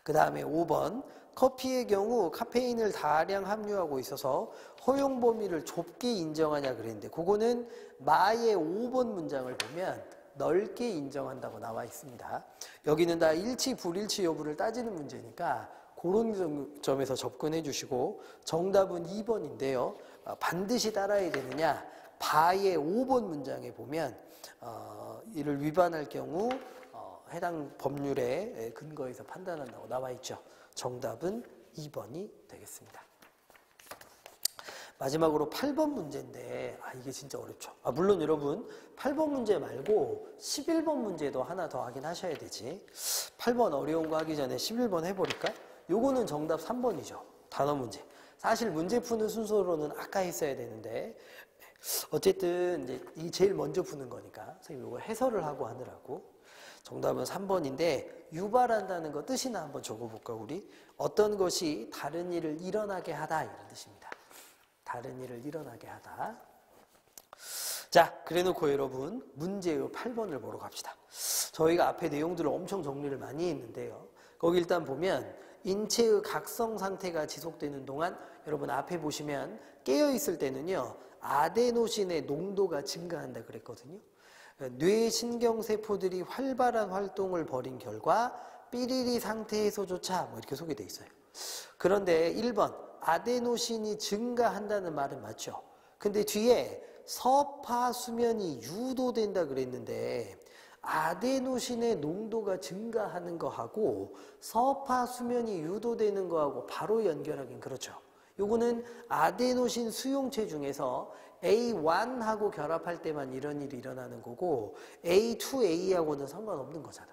그 다음에 5번. 커피의 경우 카페인을 다량 함유하고 있어서 허용 범위를 좁게 인정하냐 그랬는데 그거는 마의 5번 문장을 보면 넓게 인정한다고 나와 있습니다. 여기는 다 일치 불일치 여부를 따지는 문제니까 그런 점에서 접근해 주시고 정답은 2번인데요. 반드시 따라야 되느냐? 바의 5번 문장에 보면 이를 위반할 경우 해당 법률에 근거해서 판단한다고 나와 있죠. 정답은 2번이 되겠습니다. 마지막으로 8번 문제인데 이게 진짜 어렵죠. 물론 여러분 8번 문제 말고 11번 문제도 하나 더 하긴 하셔야 되지. 8번 어려운 거 하기 전에 11번 해버릴까? 요거는 정답 3번이죠. 단어 문제. 사실 문제 푸는 순서로는 아까 했어야 되는데 어쨌든 이제 이 제일 먼저 푸는 거니까 선생님 이거 해설을 하고 하느라고 정답은 3번인데 유발한다는 거 뜻이나 한번 적어볼까 우리? 어떤 것이 다른 일을 일어나게 하다 이런 뜻입니다. 다른 일을 일어나게 하다. 자, 그래놓고 여러분 문제의 8번을 보러 갑시다. 저희가 앞에 내용들을 엄청 정리를 많이 했는데요. 거기 일단 보면 인체의 각성 상태가 지속되는 동안 여러분 앞에 보시면 깨어있을 때는요. 아데노신의 농도가 증가한다 그랬거든요. 뇌신경세포들이 활발한 활동을 벌인 결과 삐리리 상태에서조차 뭐 이렇게 소개되어 있어요. 그런데 1번 아데노신이 증가한다는 말은 맞죠. 근데 뒤에 서파 수면이 유도된다 그랬는데 아데노신의 농도가 증가하는 거하고 서파 수면이 유도되는 거하고 바로 연결하긴 그렇죠. 요거는 아데노신 수용체 중에서 A1하고 결합할 때만 이런 일이 일어나는 거고 A2A하고는 상관없는 거잖아.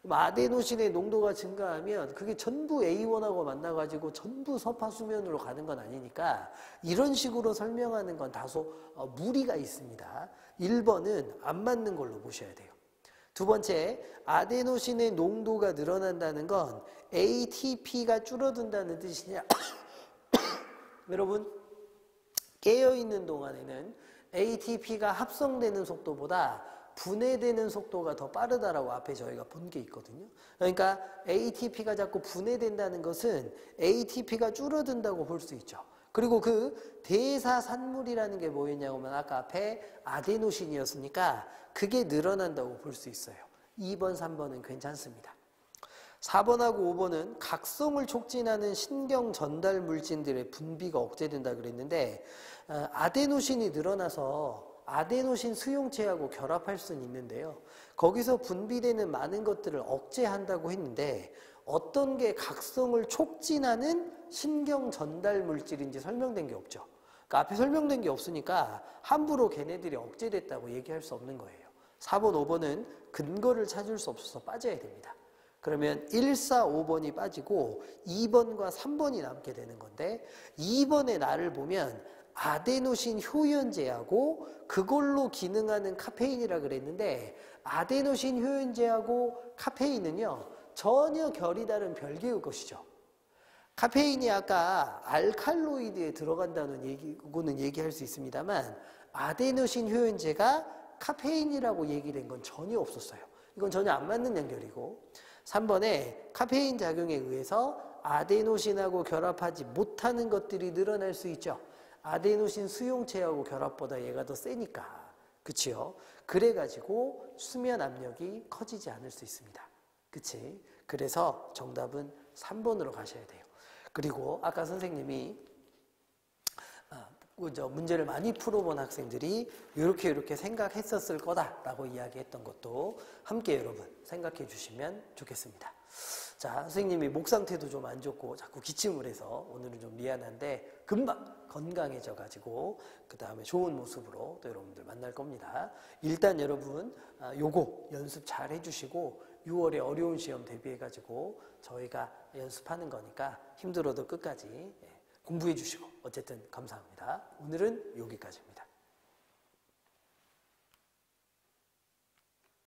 그럼 아데노신의 농도가 증가하면 그게 전부 A1하고 만나가지고 전부 서파 수면으로 가는 건 아니니까 이런 식으로 설명하는 건 다소 무리가 있습니다. 1번은 안 맞는 걸로 보셔야 돼요. 두 번째, 아데노신의 농도가 늘어난다는 건 ATP가 줄어든다는 뜻이냐? 여러분, 깨어있는 동안에는 ATP가 합성되는 속도보다 분해되는 속도가 더 빠르다라고 앞에 저희가 본 게 있거든요. 그러니까 ATP가 자꾸 분해된다는 것은 ATP가 줄어든다고 볼 수 있죠. 그리고 그 대사산물이라는 게 뭐였냐고 하면 아까 앞에 아데노신이었으니까 그게 늘어난다고 볼 수 있어요. 2번, 3번은 괜찮습니다. 4번하고 5번은 각성을 촉진하는 신경 전달 물질들의 분비가 억제된다 그랬는데 아데노신이 늘어나서 아데노신 수용체하고 결합할 수는 있는데요. 거기서 분비되는 많은 것들을 억제한다고 했는데 어떤 게 각성을 촉진하는 신경 전달 물질인지 설명된 게 없죠. 그러니까 앞에 설명된 게 없으니까 함부로 걔네들이 억제됐다고 얘기할 수 없는 거예요. 4번, 5번은 근거를 찾을 수 없어서 빠져야 됩니다. 그러면 1, 4, 5번이 빠지고 2번과 3번이 남게 되는 건데 2번의 나를 보면 아데노신 효연제하고 그걸로 기능하는 카페인이라 그랬는데 아데노신 효연제하고 카페인은요 전혀 결이 다른 별개의 것이죠. 카페인이 아까 알칼로이드에 들어간다는 얘기고는 얘기할 수 있습니다만 아데노신 효연제가 카페인이라고 얘기된 건 전혀 없었어요. 이건 전혀 안 맞는 연결이고 3번에 카페인 작용에 의해서 아데노신하고 결합하지 못하는 것들이 늘어날 수 있죠. 아데노신 수용체하고 결합보다 얘가 더 세니까. 그치요? 그래가지고 수면 압력이 커지지 않을 수 있습니다. 그치? 그래서 정답은 3번으로 가셔야 돼요. 그리고 아까 선생님이 문제를 많이 풀어본 학생들이 이렇게 생각했었을 거다라고 이야기했던 것도 함께 여러분 생각해 주시면 좋겠습니다. 자, 선생님이 목 상태도 좀 안 좋고 자꾸 기침을 해서 오늘은 좀 미안한데 금방 건강해져 가지고 그 다음에 좋은 모습으로 또 여러분들 만날 겁니다. 일단 여러분 요거 연습 잘 해주시고 6월에 어려운 시험 대비해 가지고 저희가 연습하는 거니까 힘들어도 끝까지 공부해 주시고 어쨌든 감사합니다. 오늘은 여기까지입니다.